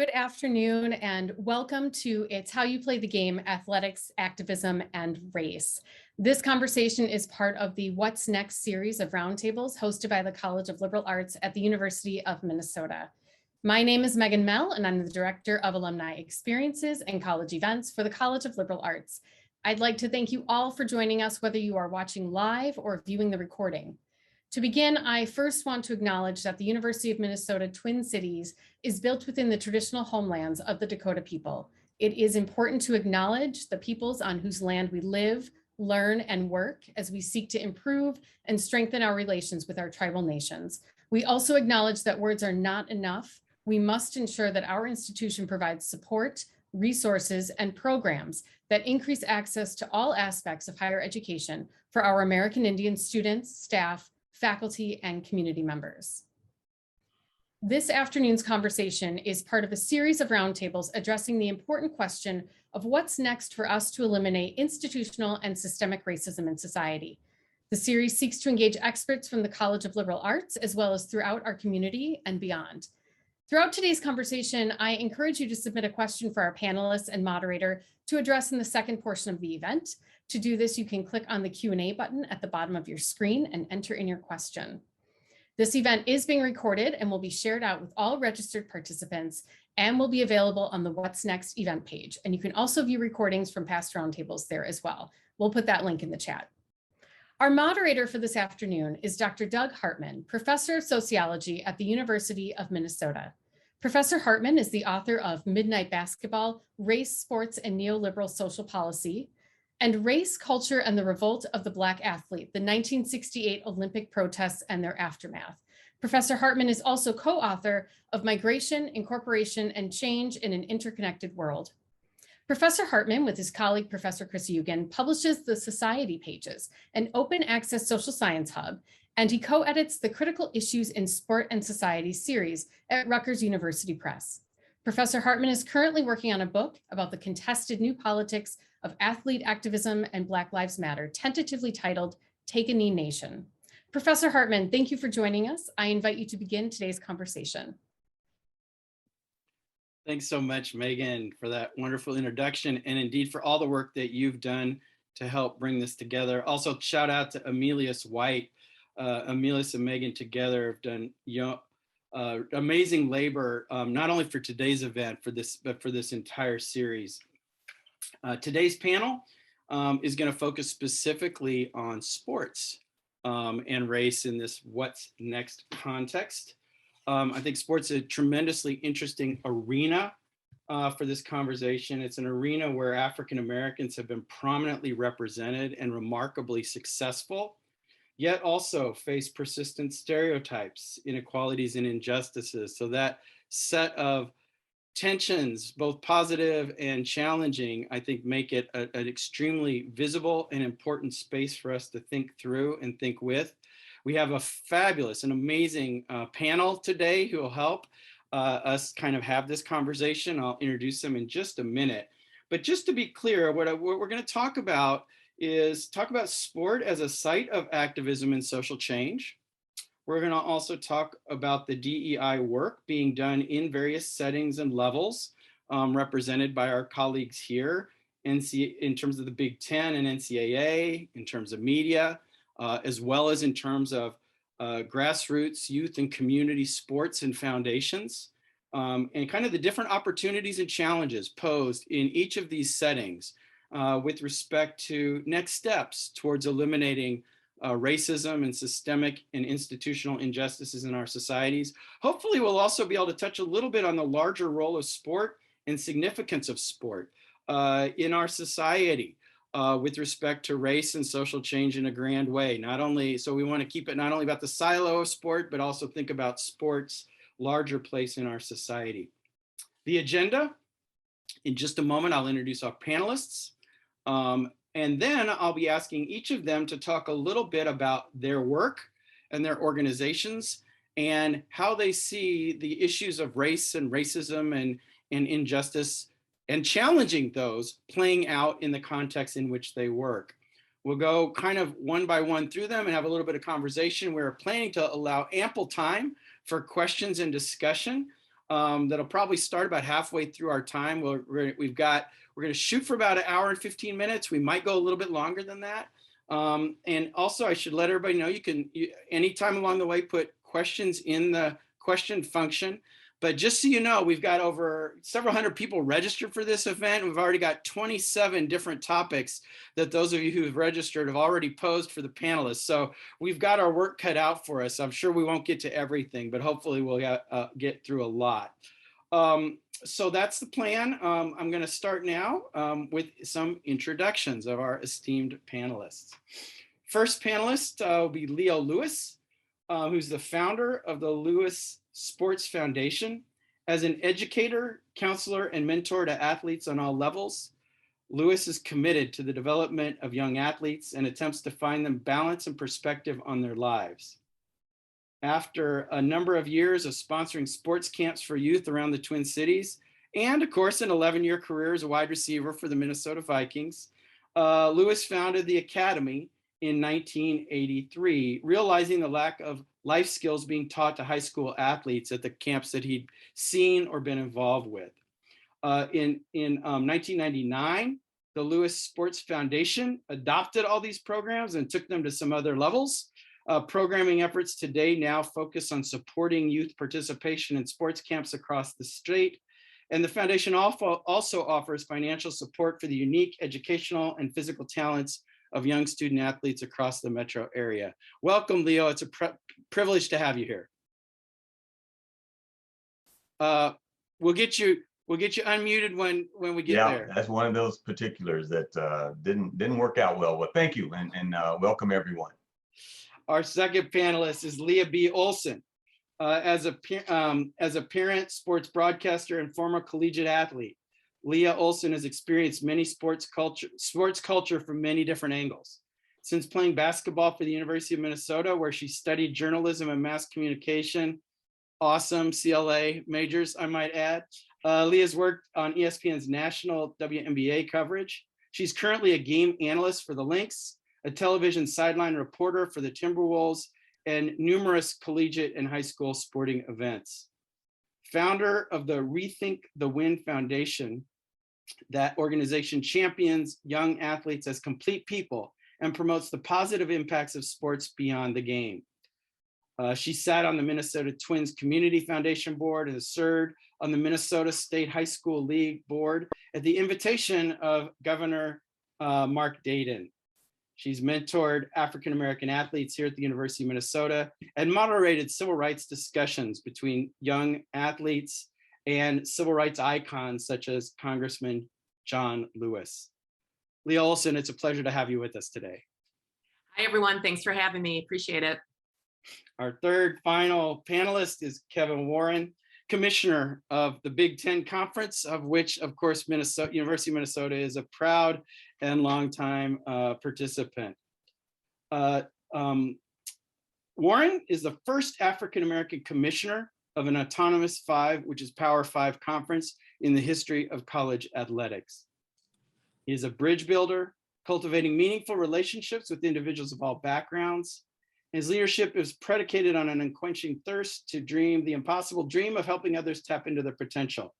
Good afternoon and welcome to It's How You Play the Game, Athletics, Activism, and Race. This conversation is part of the What's Next series of roundtables hosted by the College of Liberal Arts at the University of Minnesota. My name is Megan Mell and I'm the Director of Alumni Experiences and College Events for the College of Liberal Arts. I'd like to thank you all for joining us, whether you are watching live or viewing the recording. To begin, I first want to acknowledge that the University of Minnesota Twin Cities is built within the traditional homelands of the Dakota people. It is important to acknowledge the peoples on whose land we live, learn, and work as we seek to improve and strengthen our relations with our tribal nations. We also acknowledge that words are not enough. We must ensure that our institution provides support, resources, and programs that increase access to all aspects of higher education for our American Indian students, staff, faculty, and community members. This afternoon's conversation is part of a series of roundtables addressing the important question of what's next for us to eliminate institutional and systemic racism in society. The series seeks to engage experts from the College of Liberal Arts, as well as throughout our community and beyond. Throughout today's conversation, I encourage you to submit a question for our panelists and moderator to address in the second portion of the event. To do this, you can click on the Q&A button at the bottom of your screen and enter in your question. This event is being recorded and will be shared out with all registered participants and will be available on the What's Next event page. And you can also view recordings from past roundtables there as well. We'll put that link in the chat. Our moderator for this afternoon is Dr. Doug Hartmann, Professor of Sociology at the University of Minnesota. Professor Hartmann is the author of Midnight Basketball, Race, Sports, and Neoliberal Social Policy, and Race, Culture, and the Revolt of the Black Athlete, the 1968 Olympic Protests and Their Aftermath. Professor Hartmann is also co-author of Migration, Incorporation, and Change in an Interconnected World. Professor Hartmann, with his colleague, Professor Chris Eugen, publishes the Society Pages, an open access social science hub, and he co-edits the Critical Issues in Sport and Society series at Rutgers University Press. Professor Hartmann is currently working on a book about the contested new politics of athlete activism and Black Lives Matter, tentatively titled Take a Knee Nation. Professor Hartmann, thank you for joining us. I invite you to begin today's conversation. Thanks so much, Megan, for that wonderful introduction, and indeed for all the work that you've done to help bring this together. Also, shout out to Emilius White. Emilius and Megan together have done amazing labor, not only for today's event, but for this entire series. Today's panel is going to focus specifically on sports and race in this What's Next context. I think sports is a tremendously interesting arena for this conversation. It's an arena where African Americans have been prominently represented and remarkably successful, yet also face persistent stereotypes, inequalities, and injustices. So that set of tensions, both positive and challenging, I think make it an extremely visible and important space for us to think through and think with. We have a fabulous and amazing panel today who will help us kind of have this conversation. I'll introduce them in just a minute. But just to be clear, what we're going to talk about is sport as a site of activism and social change. We're going to also talk about the DEI work being done in various settings and levels represented by our colleagues here in terms of the Big Ten and NCAA, in terms of media, as well as in terms of grassroots, youth, and community sports and foundations, and kind of the different opportunities and challenges posed in each of these settings with respect to next steps towards eliminating racism and systemic and institutional injustices in our societies. Hopefully, we'll also be able to touch a little bit on the larger role of sport and significance of sport in our society with respect to race and social change in a grand way. So we want to keep it not only about the silo of sport, but also think about sport's larger place in our society. The agenda, in just a moment, I'll introduce our panelists. And then I'll be asking each of them to talk a little bit about their work and their organizations and how they see the issues of race and racism and injustice and challenging those playing out in the context in which they work. We'll go kind of one by one through them and have a little bit of conversation. We're planning to allow ample time for questions and discussion. that'll probably start about halfway through our time. We're going to shoot for about 1 hour and 15 minutes. We might go a little bit longer than that. And also, I should let everybody know anytime along the way, put questions in the question function. But just so you know, we've got over several hundred people registered for this event. We've already got 27 different topics that those of you who have registered have already posed for the panelists. So we've got our work cut out for us. I'm sure we won't get to everything, but hopefully we'll get through a lot. So that's the plan. I'm going to start now with some introductions of our esteemed panelists. First panelist will be Lea Lewis, who's the founder of the Lewis Sports Foundation. As an educator, counselor, and mentor to athletes on all levels, Lewis is committed to the development of young athletes and attempts to find them balance and perspective on their lives. After a number of years of sponsoring sports camps for youth around the Twin Cities, and of course, an 11-year career as a wide receiver for the Minnesota Vikings, Lewis founded the Academy in 1983, realizing the lack of life skills being taught to high school athletes at the camps that he'd seen or been involved with. In 1999, the Lewis Sports Foundation adopted all these programs and took them to some other levels. Programming efforts today now focus on supporting youth participation in sports camps across the state. And the foundation also offers financial support for the unique educational and physical talents of young student athletes across the metro area. Welcome, Leo. It's a privilege to have you here. We'll get you unmuted when we get there. Yeah, that's one of those particulars that didn't work out well. Well, thank you, and welcome everyone. Our second panelist is Lea B. Olsen. As a parent, sports broadcaster, and former collegiate athlete, Lea Olsen has experienced many sports culture from many different angles. Since playing basketball for the University of Minnesota, where she studied journalism and mass communication, awesome CLA majors, I might add, Leah's worked on ESPN's national WNBA coverage. She's currently a game analyst for the Lynx, a television sideline reporter for the Timberwolves, and numerous collegiate and high school sporting events. Founder of the Rethink the Win Foundation, that organization champions young athletes as complete people and promotes the positive impacts of sports beyond the game. She sat on the Minnesota Twins Community Foundation Board and served on the Minnesota State High School League Board at the invitation of Governor Mark Dayton. She's mentored African-American athletes here at the University of Minnesota and moderated civil rights discussions between young athletes and civil rights icons such as Congressman John Lewis. Lea Olsen, it's a pleasure to have you with us today. Hi, everyone. Thanks for having me. Appreciate it. Our third final panelist is Kevin Warren, Commissioner of the Big Ten Conference, of which, of course, University of Minnesota is a proud and longtime participant. Warren is the first African-American commissioner of an autonomous 5, which is Power 5 conference in the history of college athletics. He is a bridge builder, cultivating meaningful relationships with individuals of all backgrounds. His leadership is predicated on an unquenching thirst to dream the impossible dream of helping others tap into their potential.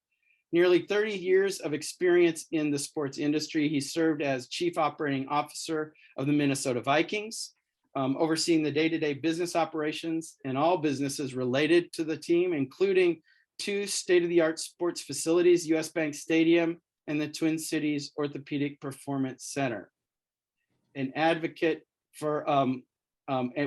Nearly 30 years of experience in the sports industry, he served as Chief Operating Officer of the Minnesota Vikings, overseeing the day-to-day business operations and all businesses related to the team, including 2 state-of-the-art sports facilities, US Bank Stadium and the Twin Cities Orthopedic Performance Center. An advocate for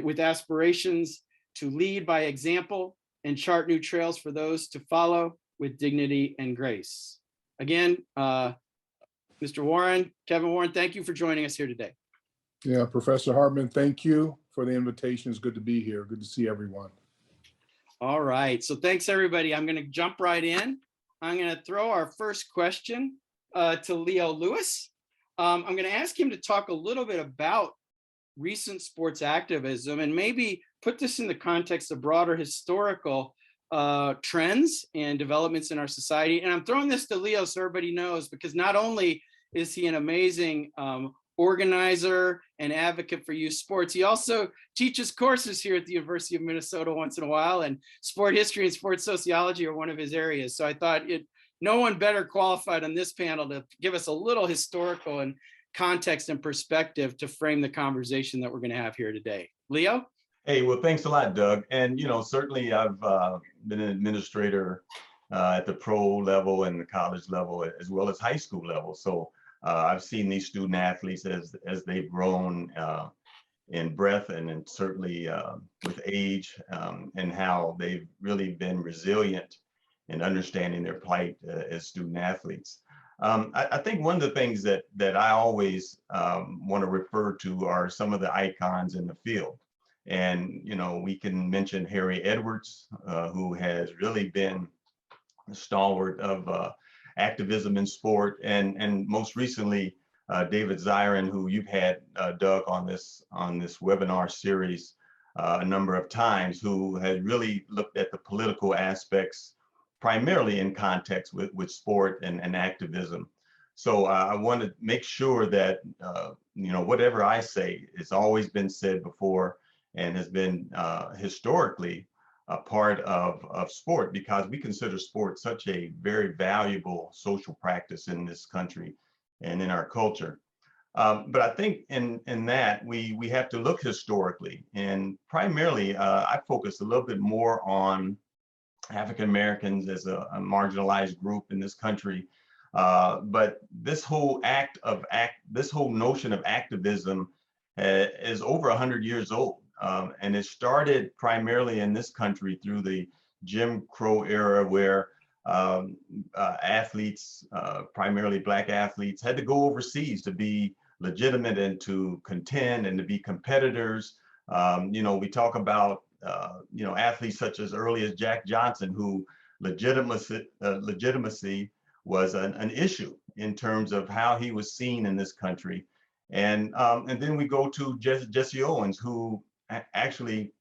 with aspirations to lead by example and chart new trails for those to follow with dignity and grace. Again, Mr. Warren, Kevin Warren, thank you for joining us here today. Yeah, Professor Hartmann, thank you for the invitation. It's good to be here. Good to see everyone. All right, so thanks everybody. I'm gonna jump right in. I'm gonna throw our first question to Lea Lewis. I'm gonna ask him to talk a little bit about recent sports activism and maybe put this in the context of broader historical trends and developments in our society. And I'm throwing this to Leo so everybody knows, because not only is he an amazing organizer and advocate for youth sports. He also teaches courses here at the University of Minnesota once in a while, and sport history and sports sociology are one of his areas. So I thought no one better qualified on this panel to give us a little historical and context and perspective to frame the conversation that we're going to have here today. Leo? Hey, well, thanks a lot, Doug. And, certainly I've been an administrator at the pro level and the college level, as well as high school level. So I've seen these student athletes as they've grown in breadth and certainly with age, and how they've really been resilient in understanding their plight as student athletes. I think one of the things that I always want to refer to are some of the icons in the field. And, we can mention Harry Edwards, who has really been a stalwart of activism in sport, and most recently, David Zirin, who you've had, Doug, on this webinar series a number of times, who has really looked at the political aspects, primarily in context with sport and activism. So I want to make sure that, whatever I say, it's always been said before and has been historically a part of sport, because we consider sport such a very valuable social practice in this country and in our culture. But I think in that we have to look historically, and primarily I focus a little bit more on African Americans as a marginalized group in this country. But this whole notion of activism is over 100 years old. And it started primarily in this country through the Jim Crow era, where athletes, primarily Black athletes, had to go overseas to be legitimate and to contend and to be competitors. We talk about athletes such as early as Jack Johnson, who legitimacy was an issue in terms of how he was seen in this country. And then we go to Jesse Owens, who actually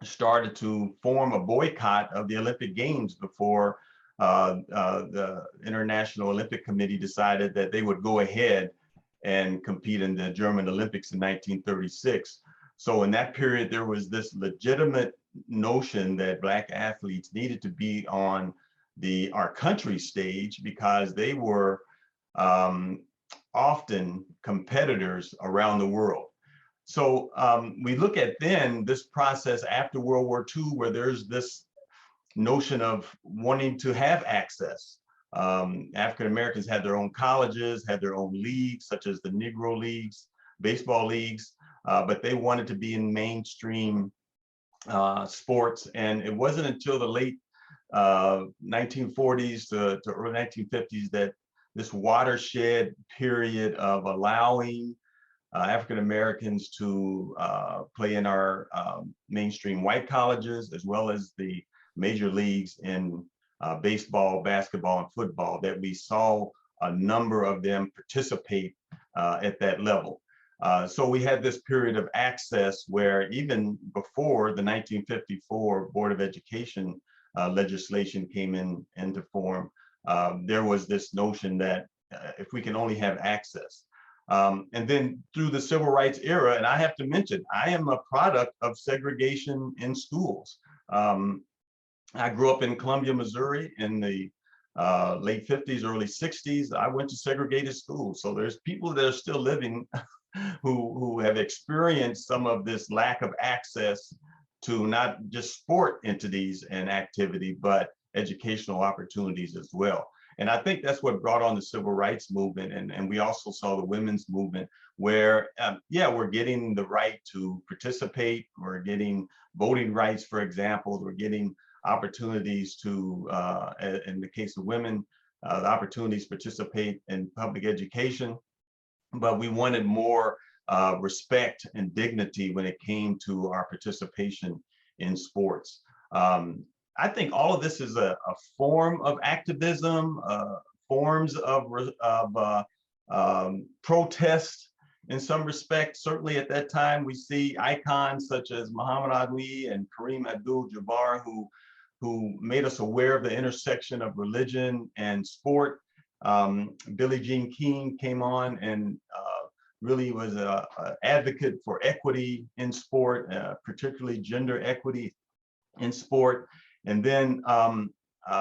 started to form a boycott of the Olympic Games before the International Olympic Committee decided that they would go ahead and compete in the German Olympics in 1936. So in that period, there was this legitimate notion that Black athletes needed to be on our country stage, because they were often competitors around the world. So we look at then this process after World War II, where there's this notion of wanting to have access. African Americans had their own colleges, had their own leagues, such as the Negro leagues, baseball leagues, but they wanted to be in mainstream sports. And it wasn't until the late 1940s to early 1950s that this watershed period of allowing African Americans to play in our mainstream white colleges, as well as the major leagues in baseball, basketball, and football, that we saw a number of them participate at that level. So we had this period of access where, even before the 1954 Board of Education legislation came into form, there was this notion that if we can only have access. And then through the civil rights era, and I have to mention, I am a product of segregation in schools. I grew up in Columbia, Missouri in the late 50s, early 60s. I went to segregated schools. So there's people that are still living who have experienced some of this lack of access to not just sport entities and activity, but educational opportunities as well. And I think that's what brought on the civil rights movement. And we also saw the women's movement, where, we're getting the right to participate. We're getting voting rights, for example. We're getting opportunities to, in the case of women, the opportunities to participate in public education. But we wanted more respect and dignity when it came to our participation in sports. I think all of this is a form of activism, forms of protest in some respect. Certainly at that time, we see icons such as Muhammad Ali and Kareem Abdul-Jabbar, who made us aware of the intersection of religion and sport. Billie Jean King came on and really was a advocate for equity in sport, particularly gender equity in sport. And then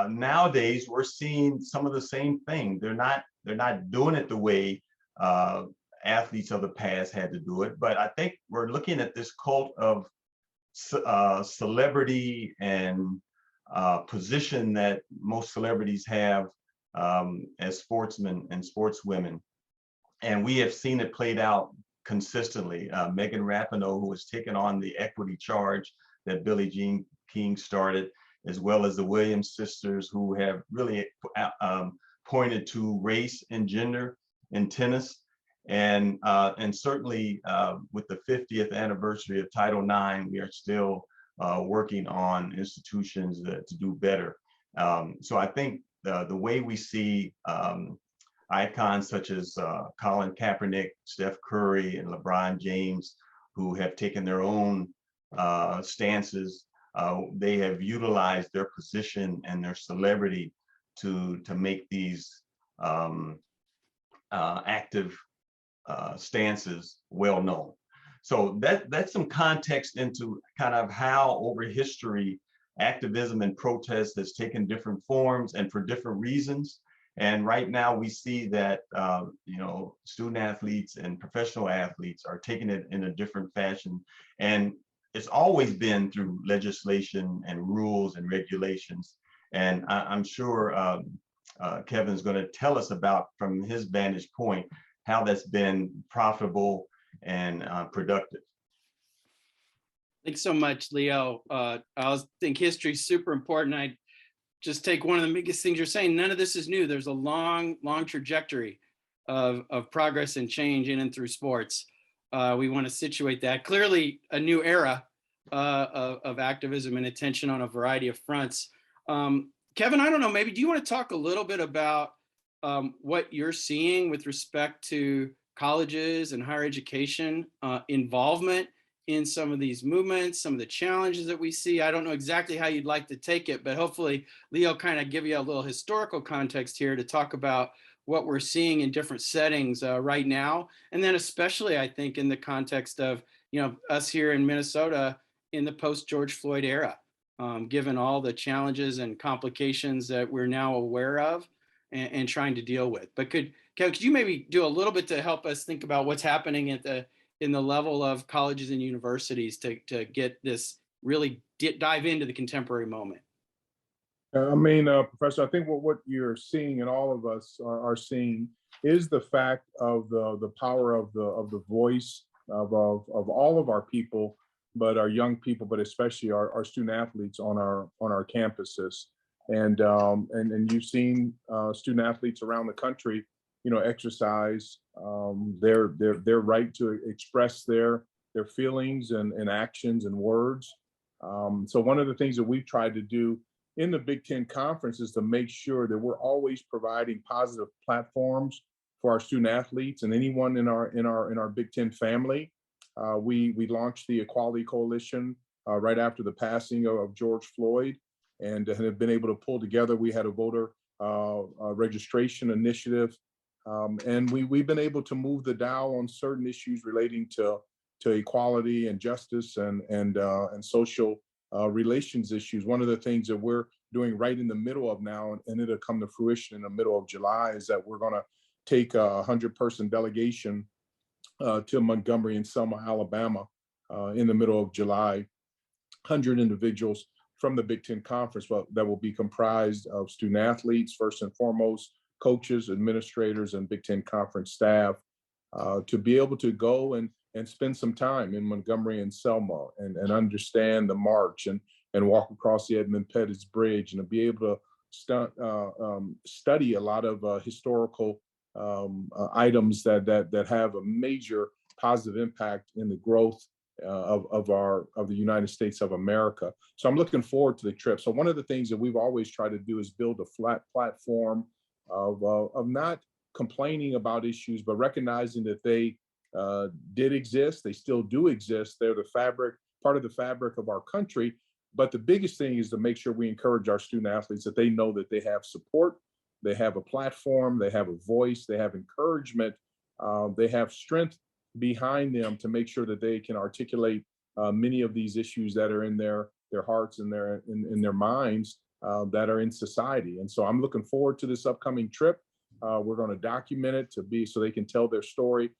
nowadays we're seeing some of the same thing. They're not doing it the way athletes of the past had to do it. But I think we're looking at this cult of celebrity and position that most celebrities have as sportsmen and sportswomen. And we have seen it played out consistently. Megan Rapinoe, who has taken on the equity charge that Billie Jean King started, as well as the Williams sisters, who have really pointed to race and gender in tennis. And certainly with the 50th anniversary of Title IX, we are still working on institutions to do better. So I think the way we see icons such as Colin Kaepernick, Steph Curry, and LeBron James, who have taken their own stances, they have utilized their position and their celebrity to make these active stances well known. So that's some context into kind of how over history activism and protest has taken different forms and for different reasons. And right now we see that student athletes and professional athletes are taking it in a different fashion. And it's always been through legislation and rules and regulations. And I'm sure Kevin's going to tell us about, from his vantage point, how that's been profitable and productive. Thanks so much, Leo. I think history is super important. I just take one of the biggest things you're saying. None of this is new. There's a long trajectory of progress and change in and through sports. We want to situate that. Clearly a new era of activism and attention on a variety of fronts. Kevin, I don't know, maybe do you want to talk a little bit about what you're seeing with respect to colleges and higher education involvement in some of these movements, some of the challenges that we see? I don't know exactly how you'd like to take it, but hopefully Leo kind of give you a little historical context here to talk about what we're seeing in different settings right now. And then especially, I think, in the context of, us here in Minnesota in the post George Floyd era, given all the challenges and complications that we're now aware of and trying to deal with. But Kevin, could you maybe do a little bit to help us think about what's happening in the level of colleges and universities to get this really dive into the contemporary moment? Professor, I think what you're seeing and all of us are seeing is the fact of the power of the voice of all of our people, but our young people, but especially our student athletes on our campuses. And you've seen student athletes around the country, exercise their right to express their feelings and actions and words. So one of the things that we've tried to do in the Big Ten Conference is to make sure that we're always providing positive platforms for our student athletes and anyone in our Big Ten family. We launched the Equality Coalition right after the passing of George Floyd, and have been able to pull together. We had a voter registration initiative, and we've been able to move the dial on certain issues relating to equality and justice and social relations issues. One of the things that we're doing right in the middle of now, and it'll come to fruition in the middle of July, is that we're going to take a 100-person delegation to Montgomery and Selma, Alabama, in the middle of July. 100 individuals from the Big Ten Conference that will be comprised of student athletes, first and foremost, coaches, administrators, and Big Ten Conference staff, to be able to go and spend some time in Montgomery and Selma and understand the march and walk across the Edmund Pettus Bridge, and to be able to study a lot of historical items that have a major positive impact in the growth of the United States of America. So I'm looking forward to the trip. So one of the things that we've always tried to do is build a flat platform of not complaining about issues, but recognizing that they did exist. They still do exist. They're part of the fabric of our country. But the biggest thing is to make sure we encourage our student athletes that they know that they have support, they have a platform, they have a voice, they have encouragement, they have strength behind them to make sure that they can articulate many of these issues that are in their hearts and in their minds that are in society. And so I'm looking forward to this upcoming trip. We're going to document it so they can tell their story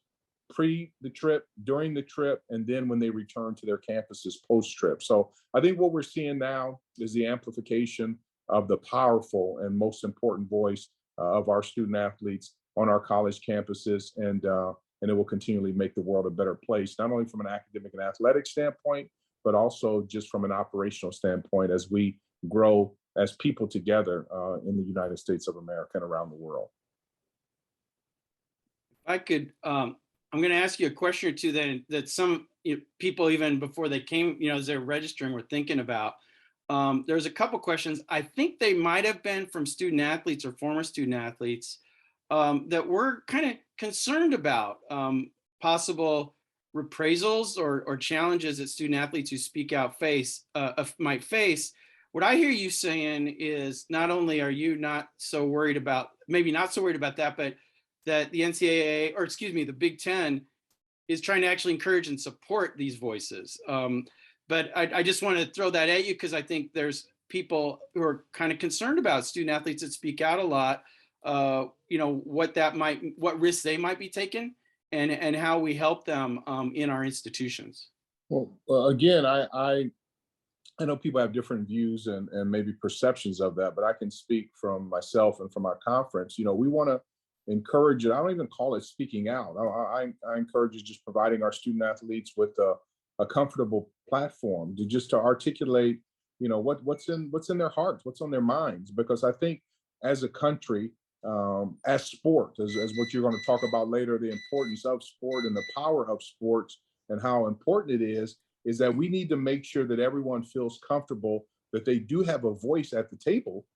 pre the trip, during the trip, and then when they return to their campuses post trip. So I think what we're seeing now is the amplification of the powerful and most important voice of our student athletes on our college campuses, and it will continually make the world a better place, not only from an academic and athletic standpoint, but also just from an operational standpoint as we grow as people together in the United States of America and around the world. If I could, I'm going to ask you a question or two that some people, even before they came, as they're registering, were thinking about. There's a couple questions. I think they might have been from student athletes or former student athletes that we're kind of concerned about possible reprisals or challenges that student athletes who speak out might face. What I hear you saying is not only are you not so worried about, maybe not so worried about that, but that the NCAA, or excuse me, the Big Ten is trying to actually encourage and support these voices. But I just want to throw that at you because I think there's people who are kind of concerned about student athletes that speak out a lot, what risks they might be taking and how we help them in our institutions. Well, again, I know people have different views and maybe perceptions of that, but I can speak from myself and from our conference. We want to encourage it. I don't even call it speaking out. I encourage it just providing our student athletes with a comfortable platform to articulate, what's in their hearts, what's on their minds. Because I think as a country, as sport, as what you're going to talk about later, the importance of sport and the power of sports and how important it is that we need to make sure that everyone feels comfortable that they do have a voice at the table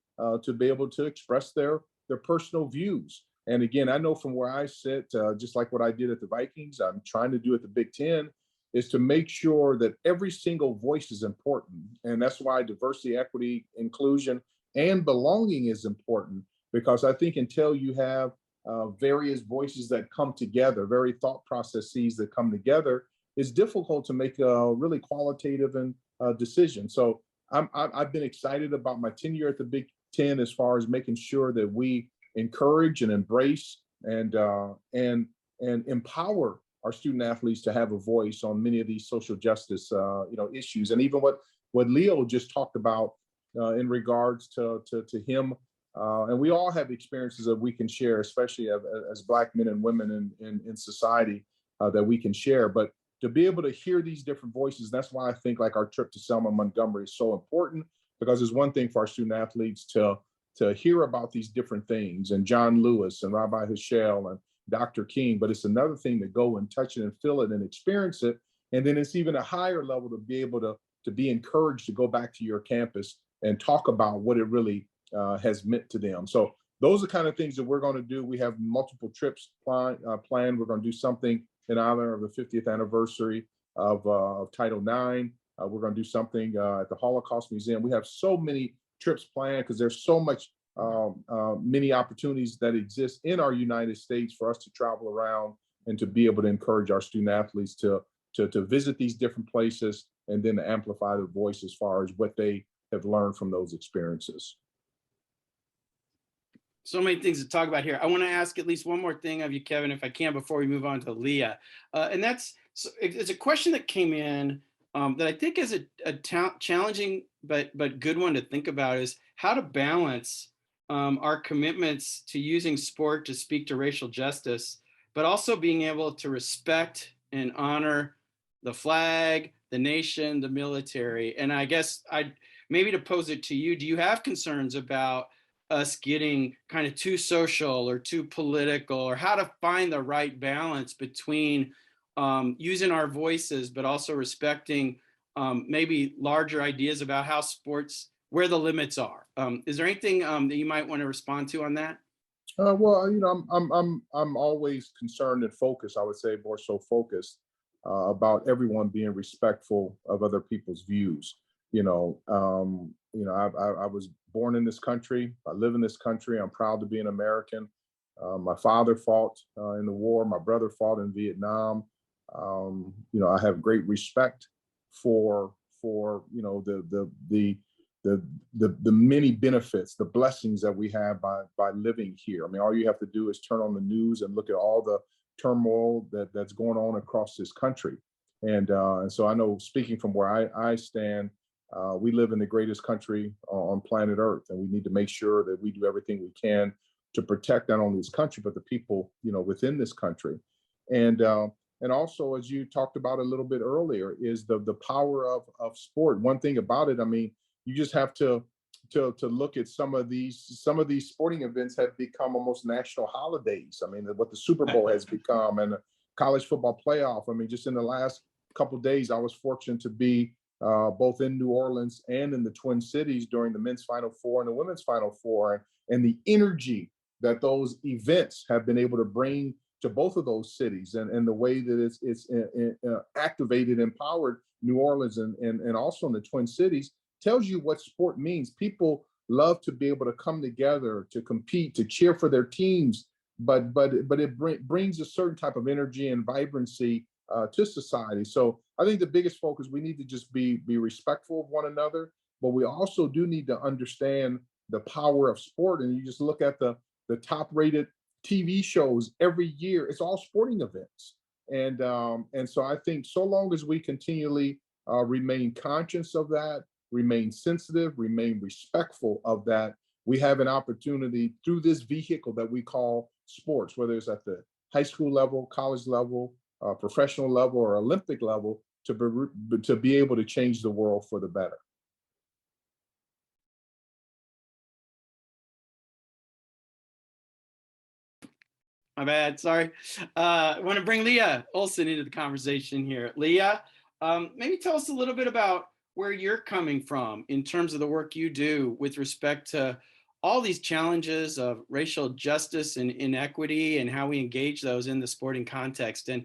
to be able to express their personal views. And again, I know from where I sit, just like what I did at the Vikings, I'm trying to do at the Big Ten, is to make sure that every single voice is important. And that's why diversity, equity, inclusion, and belonging is important, because I think until you have various voices that come together, very thought processes that come together, it's difficult to make a really qualitative and decision. So I've been excited about my tenure at the Big Ten as far as making sure that we encourage and embrace and empower our student athletes to have a voice on many of these social justice issues. And even what Leo just talked about in regards to him, and we all have experiences that we can share, especially as Black men and women in society that we can share. But to be able to hear these different voices, that's why I think like our trip to Selma, Montgomery is so important, because it's one thing for our student athletes to hear about these different things and John Lewis and Rabbi Heschel and Dr. King, but it's another thing to go and touch it and feel it and experience it. And then it's even a higher level to be able to be encouraged to go back to your campus and talk about what it really has meant to them. So those are the kind of things that we're going to do. We have multiple trips planned. We're going to do something in honor of the 50th anniversary of Title IX. We're going to do something at the Holocaust Museum. We have so many trips planned because there's so much many opportunities that exist in our United States for us to travel around and to be able to encourage our student athletes to visit these different places and then to amplify their voice as far as what they have learned from those experiences. So many things to talk about here. I want to ask at least one more thing of you, Kevin, if I can, before we move on to Lea. And it's a question that came in that I think is a challenging but good one to think about, is how to balance our commitments to using sport to speak to racial justice, but also being able to respect and honor the flag, the nation, the military. And I guess maybe to pose it to you, do you have concerns about us getting kind of too social or too political, or how to find the right balance between using our voices, but also respecting maybe larger ideas about how sports, where the limits are? Is there anything that you might want to respond to on that? Well, I'm always concerned and focused. I would say more so focused about everyone being respectful of other people's views. I was born in this country. I live in this country. I'm proud to be an American. My father fought in the war. My brother fought in Vietnam. I have great respect for the many benefits, the blessings that we have by living here. I mean, all you have to do is turn on the news and look at all the turmoil that's going on across this country. And so I know, speaking from where I stand, we live in the greatest country on planet Earth, and we need to make sure that we do everything we can to protect not only this country, but the people, within this country. And also, as you talked about a little bit earlier, is the power of sport. One thing about it, I mean, you just have to look at some of these sporting events have become almost national holidays. I mean, what the Super Bowl has become, and the college football playoff. I mean, just in the last couple of days, I was fortunate to be both in New Orleans and in the Twin Cities during the men's Final Four and the women's Final Four, and the energy that those events have been able to bring to both of those cities, and the way that it's activated, empowered New Orleans and also in the Twin Cities, tells you what sport means. People love to be able to come together, to compete, to cheer for their teams, but it brings a certain type of energy and vibrancy to society. So I think the biggest focus, we need to just be respectful of one another, but we also do need to understand the power of sport. And you just look at the top rated TV shows every year, it's all sporting events. And so I think so long as we continually remain conscious of that, remain sensitive, remain respectful of that, we have an opportunity through this vehicle that we call sports, whether it's at the high school level, college level, professional level, or Olympic level, to be able to change the world for the better. My bad, sorry. I want to bring Lea Olsen into the conversation here. Lea, maybe tell us a little bit about where you're coming from in terms of the work you do with respect to all these challenges of racial justice and inequity, and how we engage those in the sporting context, and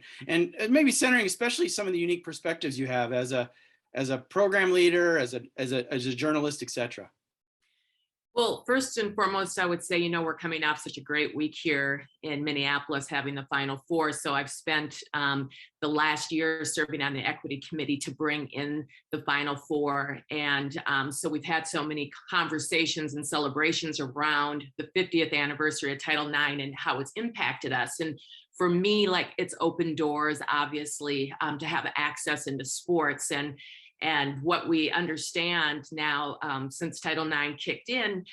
maybe centering especially some of the unique perspectives you have as a program leader, as a journalist, etc. Well, first and foremost, I would say, we're coming off such a great week here in Minneapolis, having the Final Four. So I've spent the last year serving on the equity committee to bring in the Final Four. And so we've had so many conversations and celebrations around the 50th anniversary of Title IX and how it's impacted us. And for me, it's opened doors, obviously, to have access into sports. And what we understand now, since Title IX kicked in,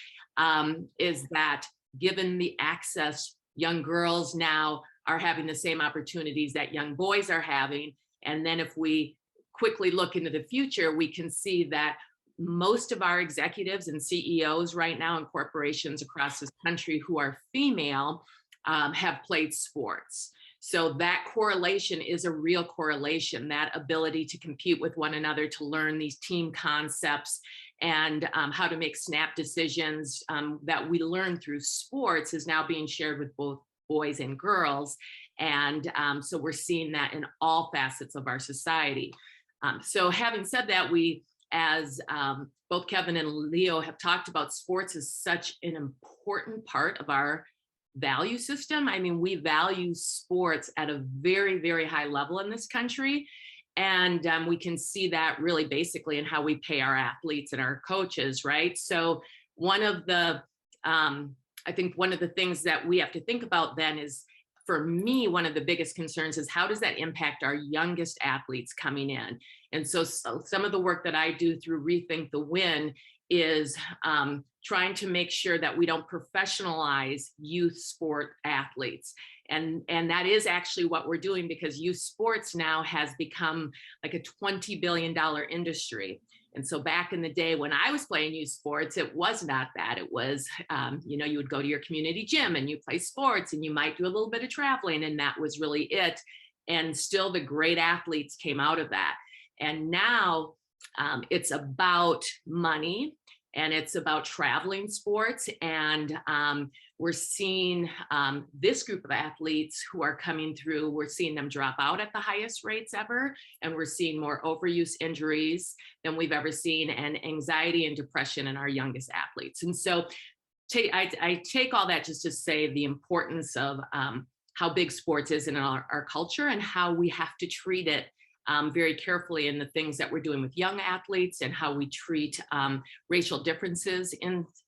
is that given the access, young girls now are having the same opportunities that young boys are having. And then if we quickly look into the future, we can see that most of our executives and CEOs right now in corporations across this country who are female have played sports. So that correlation is a real correlation, that ability to compete with one another, to learn these team concepts and how to make snap decisions that we learn through sports is now being shared with both boys and girls. And so we're seeing that in all facets of our society. So having said that, we, as both Kevin and Leo have talked about, sports is such an important part of our value system. I mean, we value sports at a very, very high level in this country. And we can see that really basically in how we pay our athletes and our coaches, right? So one of the, I think one of the things that we have to think about then is, for me, one of the biggest concerns is how does that impact our youngest athletes coming in? And so some of the work that I do through Rethink the Win is trying to make sure that we don't professionalize youth sport athletes. And that is actually what we're doing, because youth sports now has become like a $20 billion industry. And so back in the day when I was playing youth sports, it was not that. It was, you would go to your community gym and you play sports and you might do a little bit of traveling, and that was really it. And still the great athletes came out of that. And now it's about money, and it's about traveling sports. And we're seeing this group of athletes who are coming through, we're seeing them drop out at the highest rates ever. And we're seeing more overuse injuries than we've ever seen, and anxiety and depression in our youngest athletes. And so I take all that just to say the importance of how big sports is in our culture and how we have to treat it very carefully in the things that we're doing with young athletes and how we treat racial differences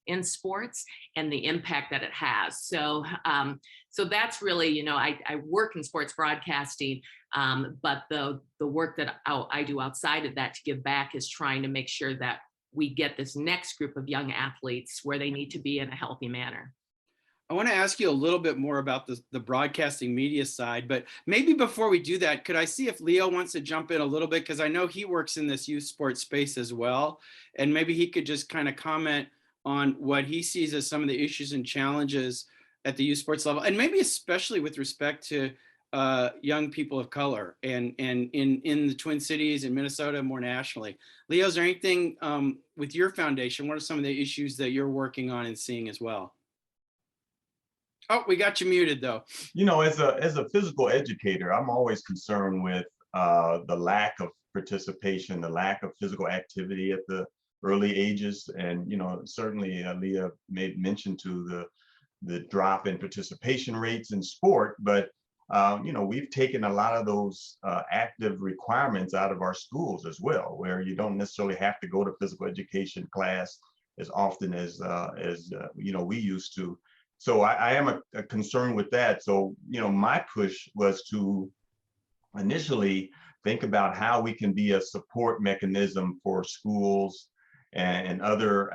in sports and the impact that it has. So that's really, you know, I work in sports broadcasting, but the work that I do outside of that to give back is trying to make sure that we get this next group of young athletes where they need to be in a healthy manner. I want to ask you a little bit more about the broadcasting media side, but maybe before we do that, could I see if Leo wants to jump in a little bit? Because I know he works in this youth sports space as well. And maybe he could just kind of comment on what he sees as some of the issues and challenges at the youth sports level, and maybe especially with respect to young people of color and in the Twin Cities and Minnesota more nationally. Leo, is there anything with your foundation? What are some of the issues that you're working on and seeing as well? Oh, we got you muted though. You know, as a physical educator, I'm always concerned with the lack of participation, the lack of physical activity at the early ages. And, you know, certainly Lea made mention to the drop in participation rates in sport, but you know, we've taken a lot of those active requirements out of our schools as well, where you don't necessarily have to go to physical education class as often as you know, we used to. So I am a concern with that. So, you know, my push was to initially think about how we can be a support mechanism for schools and other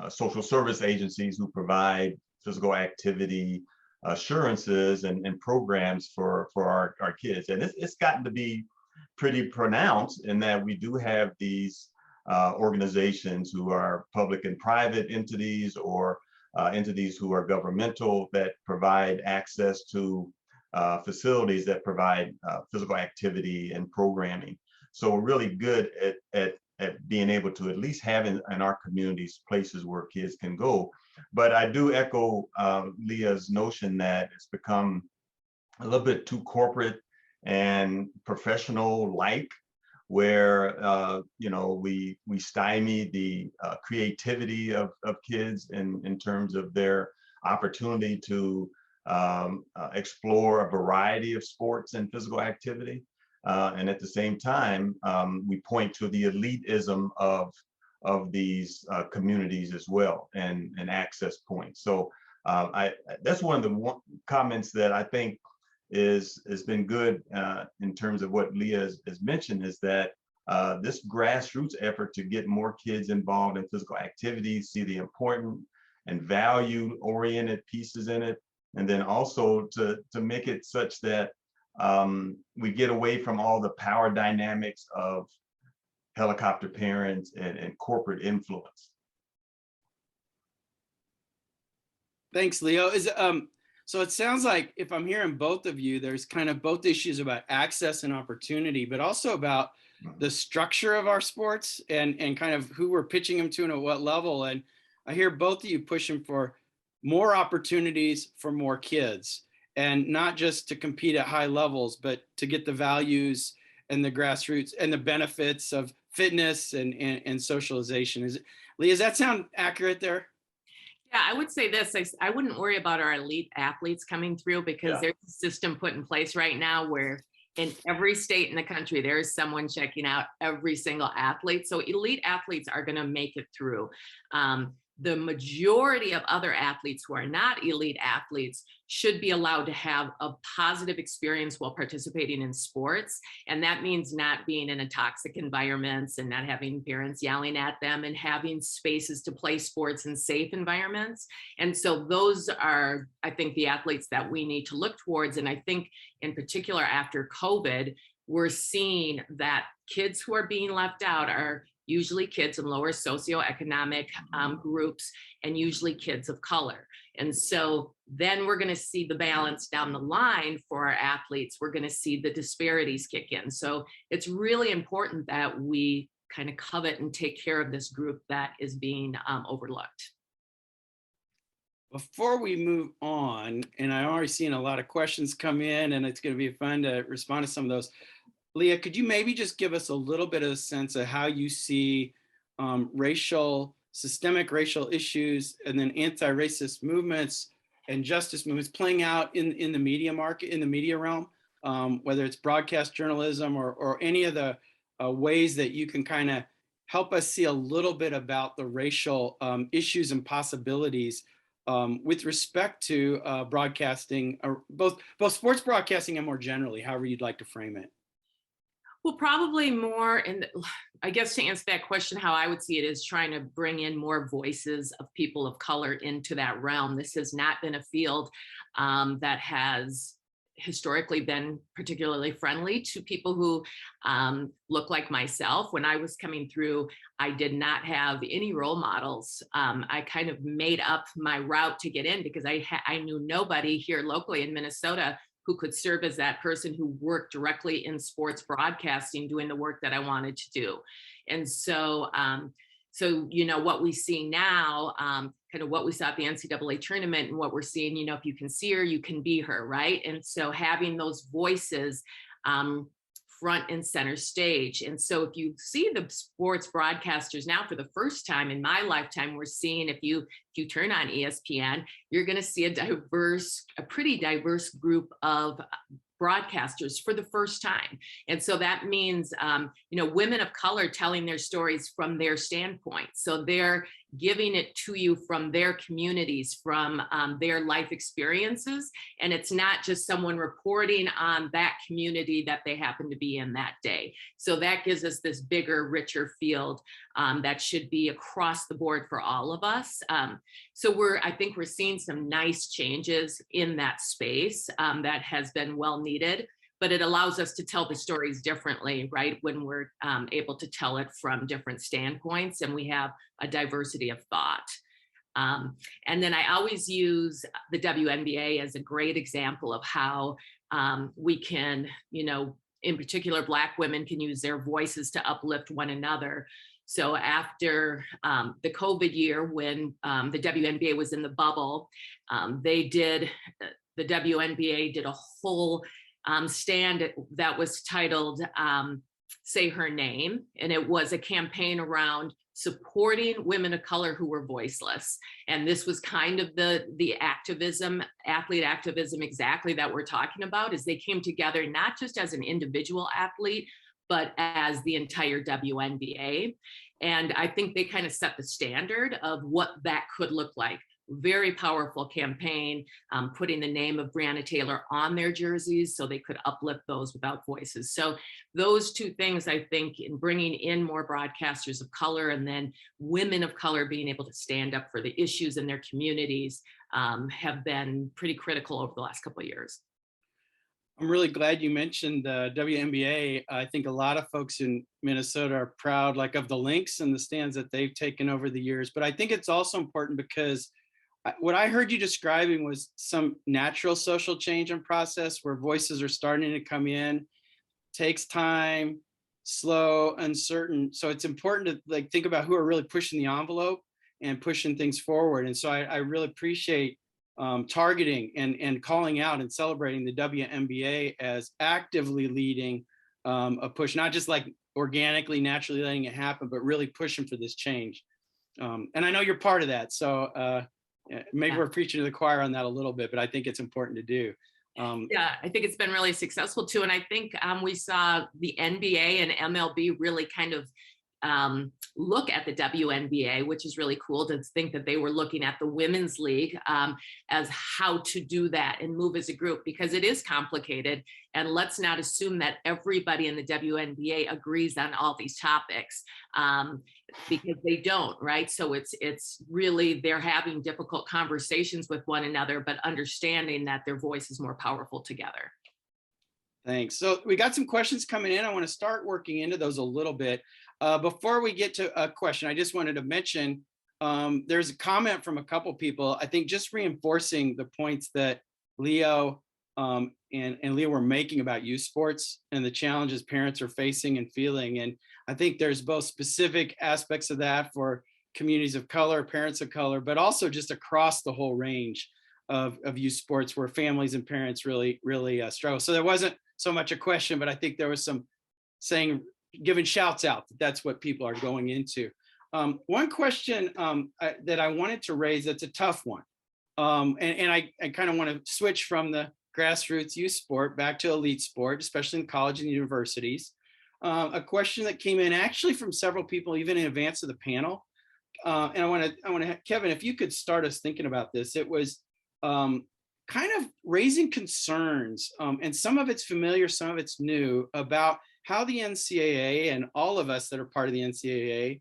social service agencies who provide physical activity assurances and programs for our kids. And it's gotten to be pretty pronounced in that we do have these organizations who are public and private entities or entities who are governmental that provide access to facilities that provide physical activity and programming. So we're really good at being able to at least have in our communities places where kids can go. But I do echo Leah's notion that it's become a little bit too corporate and professional-like, where you know, we stymie the creativity of kids in terms of their opportunity to explore a variety of sports and physical activity, and at the same time we point to the elitism of these communities as well, and access points. So that's one of the comments that I think has been good in terms of what Lea has mentioned, is that this grassroots effort to get more kids involved in physical activity, see the important and value-oriented pieces in it, and then also to make it such that we get away from all the power dynamics of helicopter parents and corporate influence. Thanks, Leo. So it sounds like, if I'm hearing both of you, there's kind of both issues about access and opportunity, but also about the structure of our sports and kind of who we're pitching them to and at what level. And I hear both of you pushing for more opportunities for more kids, and not just to compete at high levels, but to get the values and the grassroots and the benefits of fitness and socialization. Lea, does that sound accurate there? Yeah, I would say this, I wouldn't worry about our elite athletes coming through, because there's a system put in place right now where in every state in the country, there is someone checking out every single athlete. So elite athletes are going to make it through. The majority of other athletes who are not elite athletes should be allowed to have a positive experience while participating in sports. And that means not being in a toxic environments and not having parents yelling at them, and having spaces to play sports in safe environments. And so those are, I think, the athletes that we need to look towards. And I think in particular after COVID, we're seeing that kids who are being left out are usually kids in lower socioeconomic groups, and usually kids of color. And so then we're going to see the balance down the line for our athletes. We're going to see the disparities kick in. So it's really important that we kind of covet and take care of this group that is being overlooked. Before we move on, and I'm already seeing a lot of questions come in, and it's going to be fun to respond to some of those. Lea, could you maybe just give us a little bit of a sense of how you see systemic racial issues and then anti-racist movements and justice movements playing out in the media market, in the media realm, whether it's broadcast journalism or any of the ways that you can kind of help us see a little bit about the racial issues and possibilities with respect to broadcasting, both sports broadcasting and more generally, however you'd like to frame it. Well, probably more, and I guess to answer that question, how I would see it is trying to bring in more voices of people of color into that realm. This has not been a field that has historically been particularly friendly to people who look like myself. When I was coming through, I did not have any role models. I kind of made up my route to get in because I knew nobody here locally in Minnesota who could serve as that person who worked directly in sports broadcasting, doing the work that I wanted to do. And so, what we see now, kind of what we saw at the NCAA tournament and what we're seeing, if you can see her, you can be her, right? And so having those voices front and center stage. And so if you see the sports broadcasters now for the first time in my lifetime, we're seeing, if you turn on ESPN, you're going to see a pretty diverse group of broadcasters for the first time. And so that means, women of color telling their stories from their standpoint. So they're giving it to you from their communities, from their life experiences. And it's not just someone reporting on that community that they happen to be in that day. So that gives us this bigger, richer field that should be across the board for all of us. So I think we're seeing some nice changes in that space that has been well needed, but it allows us to tell the stories differently, right? When we're able to tell it from different standpoints and we have a diversity of thought. And then I always use the WNBA as a great example of how we can, in particular, Black women can use their voices to uplift one another. So after the COVID year, when the WNBA was in the bubble, the WNBA did a whole stand that was titled Say Her Name. And it was a campaign around supporting women of color who were voiceless. And this was kind of the athlete activism exactly that we're talking about, is they came together not just as an individual athlete, but as the entire WNBA. And I think they kind of set the standard of what that could look like. Very powerful campaign, putting the name of Breonna Taylor on their jerseys so they could uplift those without voices. So those two things, I think, in bringing in more broadcasters of color and then women of color being able to stand up for the issues in their communities have been pretty critical over the last couple of years. I'm really glad you mentioned the WNBA. I think a lot of folks in Minnesota are proud, of the Lynx and the stands that they've taken over the years. But I think it's also important because what I heard you describing was some natural social change and process where voices are starting to come in. Takes time, slow, uncertain. So it's important to think about who are really pushing the envelope and pushing things forward. And so I really appreciate targeting and calling out and celebrating the WNBA as actively leading a push, not just organically, naturally letting it happen, but really pushing for this change. And I know you're part of that. So maybe we're preaching to the choir on that a little bit, but I think it's important to do. I think it's been really successful too. And I think we saw the NBA and MLB really kind of look at the WNBA, which is really cool to think that they were looking at the women's league as how to do that and move as a group, because it is complicated. And let's not assume that everybody in the WNBA agrees on all these topics because they don't, right? So it's really, they're having difficult conversations with one another, but understanding that their voice is more powerful together. Thanks. So we got some questions coming in. I want to start working into those a little bit. Before we get to a question, I just wanted to mention there's a comment from a couple people, I think just reinforcing the points that Leo and Leo were making about youth sports and the challenges parents are facing and feeling. And I think there's both specific aspects of that for communities of color, parents of color, but also just across the whole range of youth sports where families and parents really struggle. So there wasn't so much a question, but I think there was some giving shouts out that that's what people are going into. One question that I wanted to raise, that's a tough one. And I kind of want to switch from the grassroots youth sport back to elite sport, especially in college and universities. A question that came in actually from several people, even in advance of the panel. And I want to, Kevin, if you could start us thinking about this. It was kind of raising concerns, and some of it's familiar, some of it's new, about how the NCAA and all of us that are part of the NCAA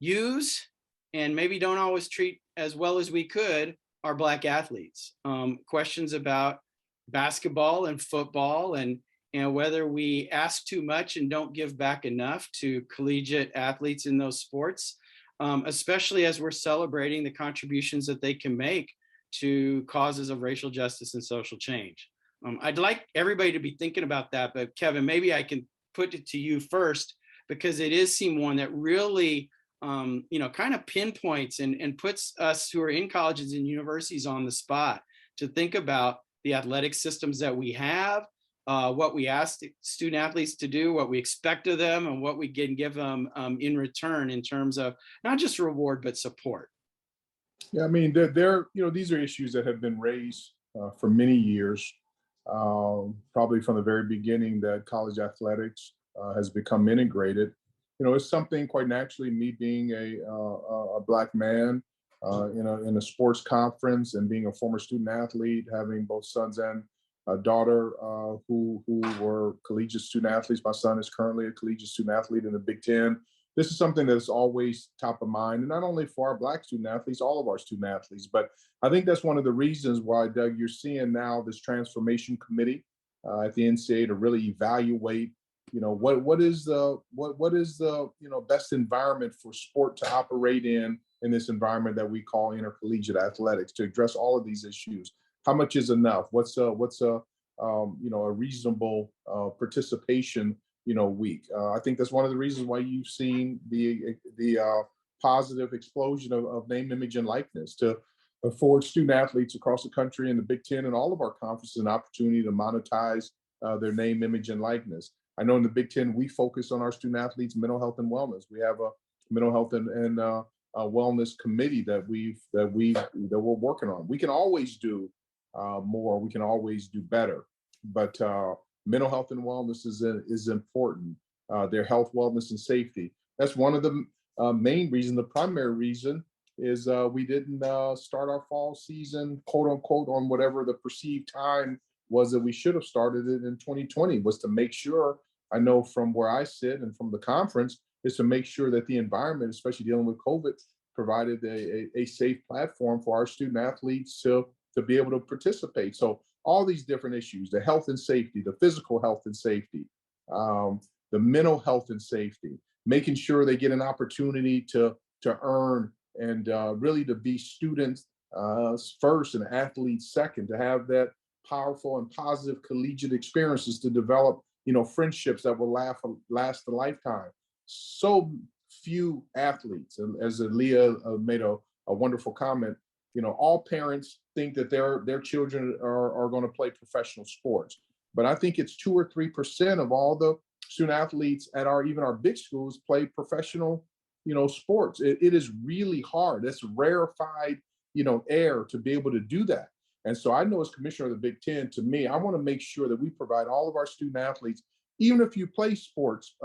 use and maybe don't always treat as well as we could our Black athletes. Questions about basketball and football, and whether we ask too much and don't give back enough to collegiate athletes in those sports, especially as we're celebrating the contributions that they can make to causes of racial justice and social change. I'd like everybody to be thinking about that, but Kevin, maybe I can put it to you first, because it is seem one that really kind of pinpoints and puts us who are in colleges and universities on the spot to think about the athletic systems that we have, what we ask student athletes to do, what we expect of them, and what we can give them in return in terms of not just reward, but support. Yeah, I mean, these are issues that have been raised for many years, probably from the very beginning that college athletics has become integrated. It's something quite naturally, me being a Black man in a sports conference and being a former student athlete, having both sons and a daughter who were collegiate student athletes. My son is currently a collegiate student athlete in the Big Ten. This is something that's always top of mind, and not only for our Black student athletes, all of our student athletes. But I think that's one of the reasons why, Doug, you're seeing now this transformation committee at the NCAA to really evaluate, what is the best environment for sport to operate in this environment that we call intercollegiate athletics, to address all of these issues. How much is enough? What's a reasonable participation week? I think that's one of the reasons why you've seen the positive explosion of name, image, and likeness to afford student athletes across the country in the Big Ten and all of our conferences an opportunity to monetize their name, image, and likeness. I know in the Big Ten, we focus on our student athletes' mental health and wellness. We have a mental health and wellness committee that we're working on. We can always do more. We can always do better. But mental health and wellness is important. Their health, wellness, and safety. That's one of the main reasons. The primary reason is we didn't start our fall season, quote unquote, on whatever the perceived time was that we should have started it in 2020, was to make sure, I know from where I sit and from the conference, is to make sure that the environment, especially dealing with COVID, provided a safe platform for our student athletes to be able to participate. So all these different issues, the health and safety, the physical health and safety, the mental health and safety, making sure they get an opportunity to earn and really to be students first and athletes second, to have that powerful and positive collegiate experiences, to develop, friendships that will last a lifetime. So few athletes, and as Lea made a wonderful comment, all parents think that their children are going to play professional sports. But I think it's 2 or 3% of all the student athletes at even our big schools play professional, sports. It is really hard. It's rarefied, air to be able to do that. And so I know as commissioner of the Big Ten, to me, I want to make sure that we provide all of our student athletes, even if you play sports,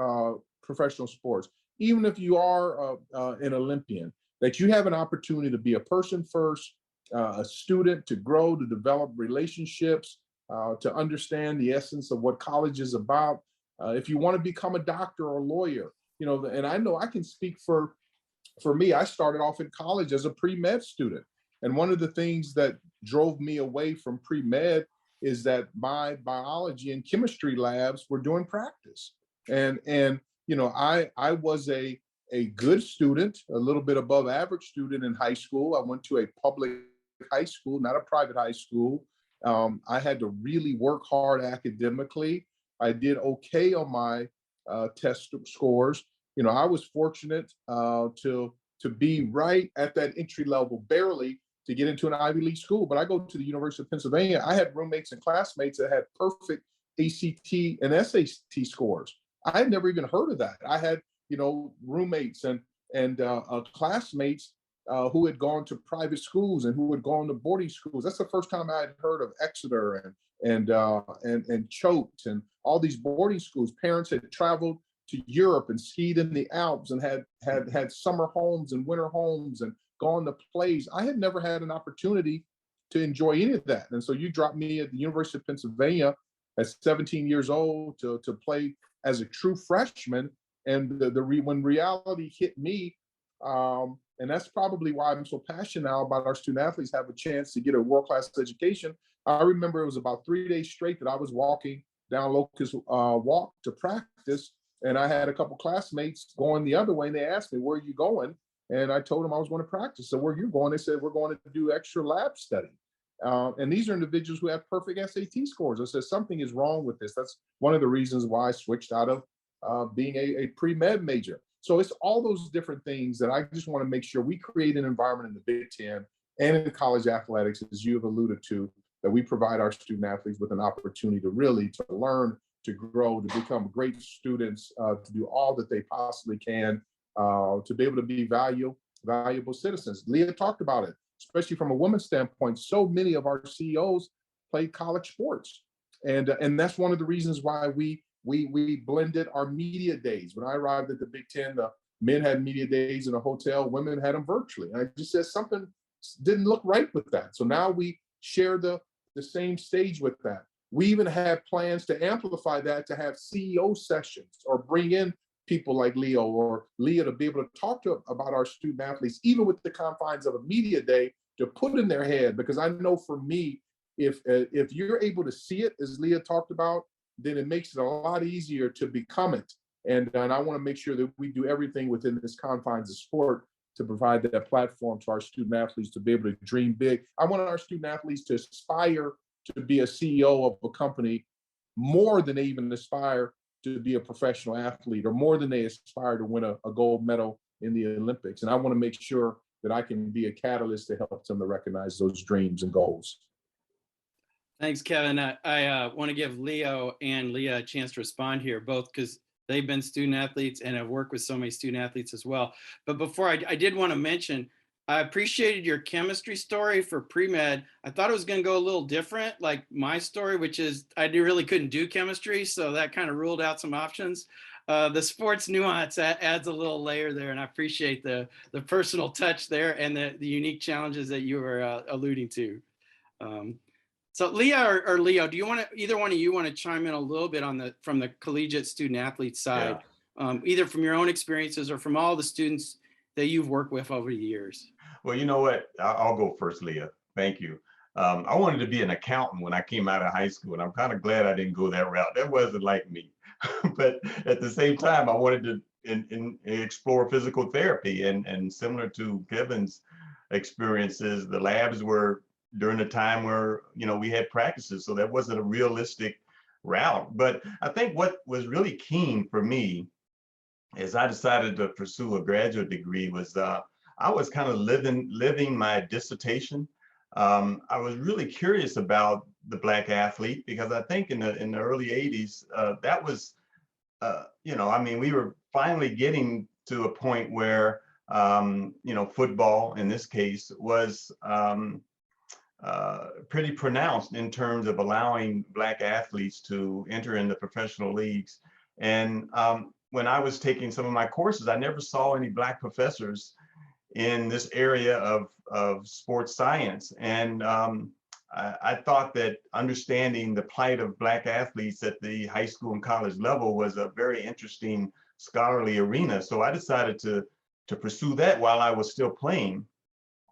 professional sports, even if you are an Olympian, that you have an opportunity to be a person first, a student, to grow, to develop relationships, to understand the essence of what college is about. If you want to become a doctor or a lawyer, and I know I can speak for me. I started off in college as a pre-med student. And one of the things that drove me away from pre-med is that my biology and chemistry labs were doing practice. And I was a good student, a little bit above average student in high school. I went to a public high school, not a private high school. I had to really work hard academically. I did okay on my test scores. I was fortunate to be right at that entry level, barely to get into an Ivy League school. But I go to the University of Pennsylvania. I had roommates and classmates that had perfect ACT and SAT scores. I had never even heard of that. I had, roommates and classmates who had gone to private schools and who had gone to boarding schools. That's the first time I had heard of Exeter and Choate and all these boarding schools. Parents had traveled to Europe and skied in the Alps and had summer homes and winter homes and gone to plays. I had never had an opportunity to enjoy any of that. And so you dropped me at the University of Pennsylvania at 17 years old to play as a true freshman. And when reality hit me, and that's probably why I'm so passionate now about our student athletes have a chance to get a world-class education. I remember it was about 3 days straight that I was walking down Locust Walk to practice, and I had a couple classmates going the other way, and they asked me, "Where are you going?" And I told them I was going to practice. So where are you going? They said, "We're going to do extra lab study." And these are individuals who have perfect SAT scores. I said, something is wrong with this. That's one of the reasons why I switched out of being a pre-med major. So it's all those different things that I just want to make sure we create an environment in the Big Ten and in college athletics, as you have alluded to, that we provide our student athletes with an opportunity to learn, to grow, to become great students, to do all that they possibly can, to be able to be valuable citizens. Lea talked about it, especially from a women's standpoint. So many of our CEOs play college sports. And that's one of the reasons why we blended our media days. When I arrived at the Big Ten, the men had media days in a hotel, women had them virtually. And I just said something didn't look right with that. So now we share the same stage with that. We even have plans to amplify that, to have CEO sessions or bring in people like Leo or Lea to be able to talk about our student athletes, even with the confines of a media day, to put in their head. Because I know for me, if you're able to see it, as Lea talked about, then it makes it a lot easier to become it. And I want to make sure that we do everything within this confines of sport to provide that platform to our student athletes to be able to dream big. I want our student athletes to aspire to be a CEO of a company more than they even aspire to be a professional athlete, or more than they aspire to win a gold medal in the Olympics. And I want to make sure that I can be a catalyst to help them to recognize those dreams and goals. Thanks, Kevin. I want to give Leo and Lea a chance to respond here, both because they've been student athletes and have worked with so many student athletes as well. But before, I did want to mention, I appreciated your chemistry story for pre-med. I thought it was going to go a little different, like my story, which is I really couldn't do chemistry, so that kind of ruled out some options. The sports nuance adds a little layer there, and I appreciate the personal touch there and the unique challenges that you were alluding to. So Lea or Leo, do you want to, either one of you want to chime in a little bit on from the collegiate student athlete side, either from your own experiences or from all the students that you've worked with over the years? Well, you know what? I'll go first, Lea. Thank you. I wanted to be an accountant when I came out of high school, and I'm kind of glad I didn't go that route. That wasn't like me. But at the same time, I wanted to explore physical therapy, and similar to Kevin's experiences, the labs were during the time where, you know, we had practices, so that wasn't a realistic route. But I think what was really keen for me as I decided to pursue a graduate degree was I was kind of living my dissertation. I was really curious about the Black athlete, because I think in the early 80s, that was, you know, I mean, we were finally getting to a point where, you know, football in this case was pretty pronounced in terms of allowing Black athletes to enter in the professional leagues. And when I was taking some of my courses, I never saw any Black professors in this area of sports science. And I thought that understanding the plight of Black athletes at the high school and college level was a very interesting scholarly arena. So I decided to pursue that while I was still playing.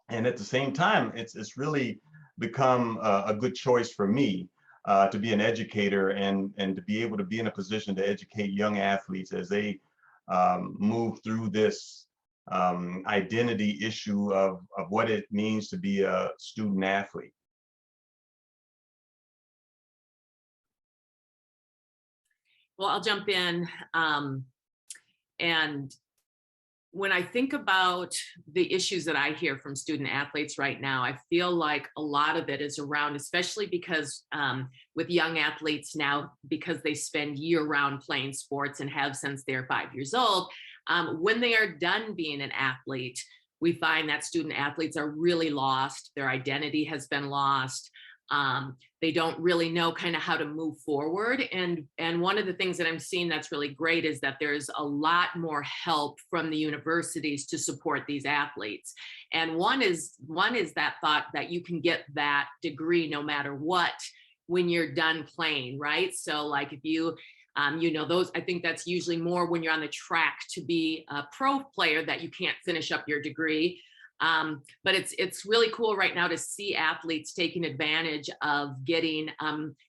And at the same time, it's really become a good choice for me to be an educator and to be able to be in a position to educate young athletes as they move through this identity issue of what it means to be a student athlete. Well, I'll jump in. And when I think about the issues that I hear from student athletes right now, I feel like a lot of it is around, especially because with young athletes now, because they spend year-round playing sports and have since they're 5 years old, when they are done being an athlete, we find that student athletes are really lost. Their identity has been lost. They don't really know kind of how to move forward. And one of the things that I'm seeing that's really great is that there's a lot more help from the universities to support these athletes. And one is that thought that you can get that degree no matter what when you're done playing, right? So like if you those, I think that's usually more when you're on the track to be a pro player that you can't finish up your degree. But it's really cool right now to see athletes taking advantage of getting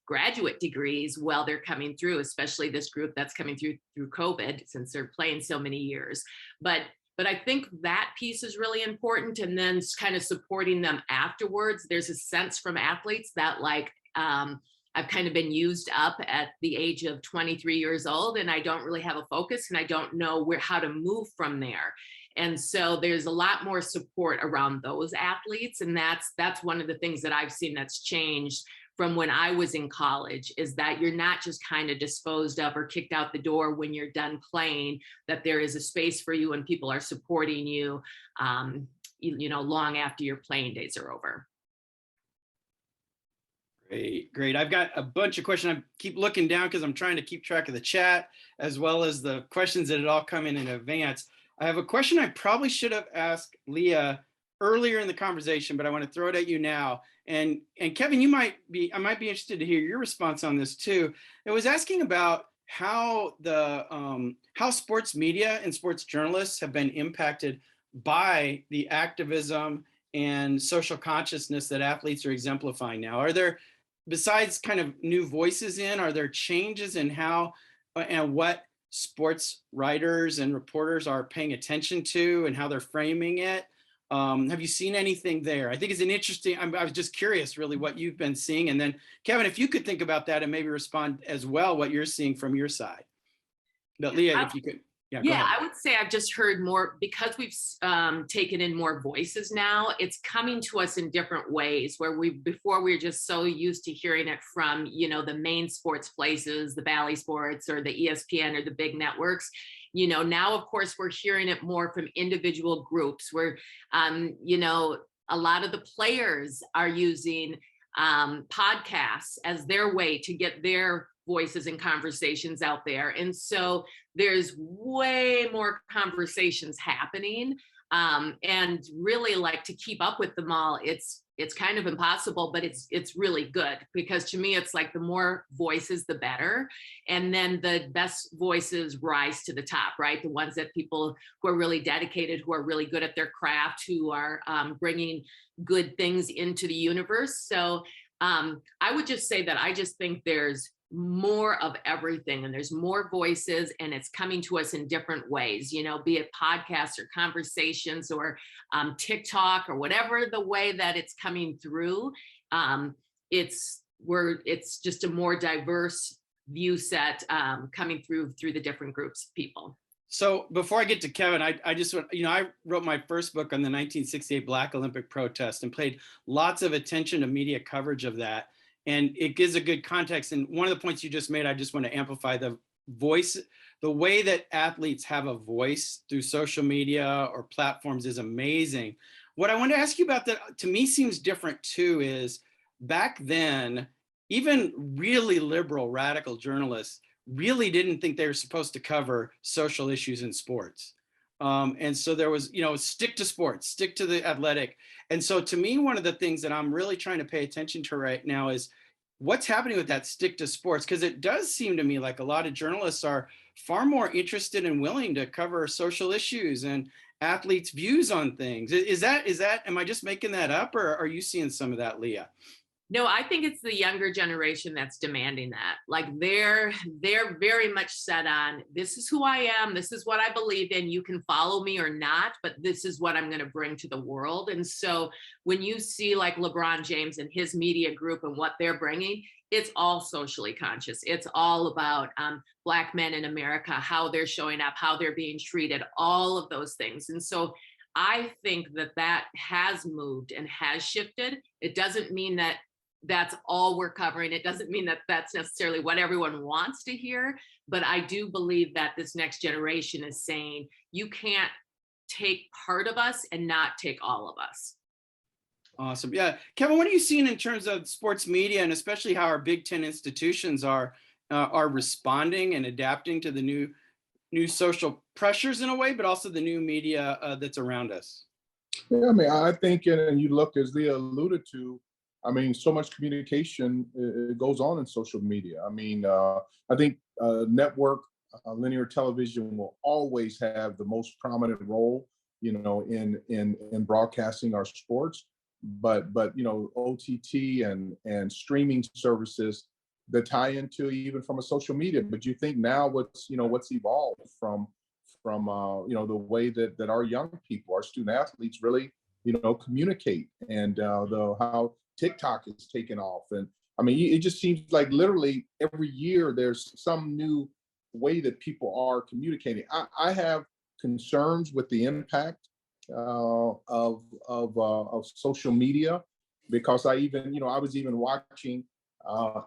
graduate degrees while they're coming through, especially this group that's coming through COVID, since they're playing so many years. But I think that piece is really important. And then kind of supporting them afterwards. There's a sense from athletes that like, I've kind of been used up at the age of 23 years old, and I don't really have a focus, and I don't know how to move from there. And so there's a lot more support around those athletes. And that's one of the things that I've seen that's changed from when I was in college, is that you're not just kind of disposed of or kicked out the door when you're done playing, that there is a space for you and people are supporting you, long after your playing days are over. Great. I've got a bunch of questions. I keep looking down because I'm trying to keep track of the chat as well as the questions that had all come in advance. I have a question I probably should have asked Lea earlier in the conversation, but I want to throw it at you now. And Kevin, I might be interested to hear your response on this too. It was asking about how how sports media and sports journalists have been impacted by the activism and social consciousness that athletes are exemplifying now. Are there, besides kind of new voices are there changes in how and what sports writers and reporters are paying attention to and how they're framing it? Have you seen anything there? I think it's an interesting, I was just curious really what you've been seeing. And then Kevin, if you could think about that and maybe respond as well, what you're seeing from your side. But Lea, if you could. Yeah, I would say I've just heard more because we've taken in more voices now. It's coming to us in different ways where before we were just so used to hearing it from, the main sports places, the Bally Sports or the ESPN or the big networks. Now, of course, we're hearing it more from individual groups where, a lot of the players are using podcasts as their way to get their voices and conversations out there. And so there's way more conversations happening. And really, like, to keep up with them all, it's kind of impossible, but it's really good, because to me, it's like the more voices, the better. And then the best voices rise to the top, right? The ones that people who are really dedicated, who are really good at their craft, who are bringing good things into the universe. So I would just say that I just think there's more of everything, and there's more voices, and it's coming to us in different ways, be it podcasts or conversations or TikTok or whatever the way that it's coming through. It's just a more diverse view set coming through the different groups of people. So before I get to Kevin, I just want, I wrote my first book on the 1968 Black Olympic protest and paid lots of attention to media coverage of that. And it gives a good context. And one of the points you just made, I just want to amplify the voice, the way that athletes have a voice through social media or platforms is amazing. What I want to ask you about that, to me, seems different too, is back then, even really liberal, radical journalists really didn't think they were supposed to cover social issues in sports. And so there was, stick to sports, stick to the athletic. And so to me, one of the things that I'm really trying to pay attention to right now is what's happening with that stick to sports, because it does seem to me like a lot of journalists are far more interested and willing to cover social issues and athletes' views on things. Is that, am I just making that up, or are you seeing some of that, Lea? No, I think it's the younger generation that's demanding that. Like they're very much set on, this is who I am, this is what I believe in, you can follow me or not, but this is what I'm going to bring to the world. And so when you see like LeBron James and his media group and what they're bringing, it's all socially conscious. It's all about Black men in America, how they're showing up, how they're being treated, all of those things. And so I think that has moved and has shifted. It doesn't mean that that's all we're covering. It doesn't mean that that's necessarily what everyone wants to hear, but I do believe that this next generation is saying, you can't take part of us and not take all of us. Awesome. Yeah. Kevin, what are you seeing in terms of sports media, and especially how our Big Ten institutions are responding and adapting to the new social pressures in a way, but also the new media that's around us? Yeah, I mean, I think, and you look, as Lea alluded to, I mean, so much communication goes on in social media. I mean, I think network linear television will always have the most prominent role, you know, in broadcasting our sports. But you know, OTT and streaming services that tie into even from a social media. But you think now what's evolved from you know, the way that our young people, our student athletes really, you know, communicate, and how TikTok is taken off. And I mean, it just seems like literally every year there's some new way that people are communicating. I have concerns with the impact of social media, because I was even watching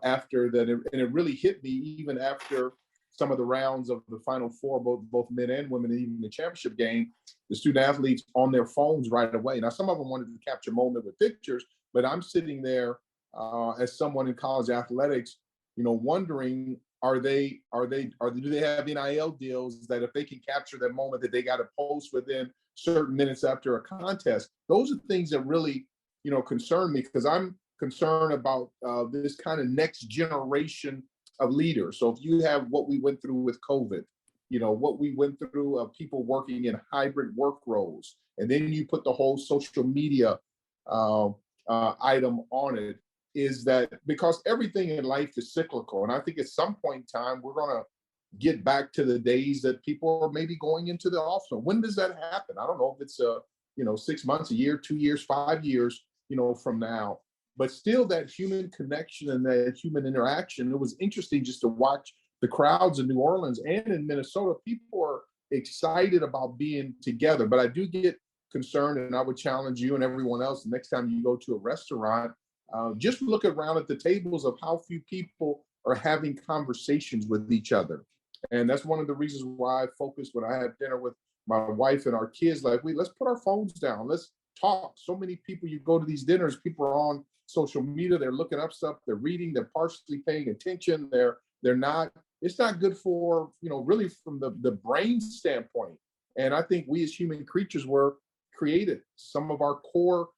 after that, and it really hit me even after some of the rounds of the Final Four, both men and women, and even the championship game, the student athletes on their phones right away. Now, some of them wanted to capture moment with pictures, but I'm sitting there as someone in college athletics, you know, wondering, do they have NIL deals that if they can capture that moment that they got to post within certain minutes after a contest? Those are things that really, you know, concern me, because I'm concerned about this kind of next generation of leaders. So if you have what we went through with COVID, you know, what we went through of people working in hybrid work roles, and then you put the whole social media item on it, is that because everything in life is cyclical. And I think at some point in time, we're going to get back to the days that people are maybe going into the office. When does that happen? I don't know if it's 6 months, a year, 2 years, 5 years, you know, from now. But still, that human connection and that human interaction. It was interesting just to watch the crowds in New Orleans and in Minnesota. People are excited about being together. But I do get concerned, and I would challenge you and everyone else, the next time you go to a restaurant, just look around at the tables of how few people are having conversations with each other. And that's one of the reasons why I focus when I have dinner with my wife and our kids, like, let's put our phones down. Let's talk. So many people, you go to these dinners, people are on social media, they're looking up stuff, they're reading, they're partially paying attention, they're not, it's not good for, you know, really from the brain standpoint. And I think we as human creatures were created. Some of our core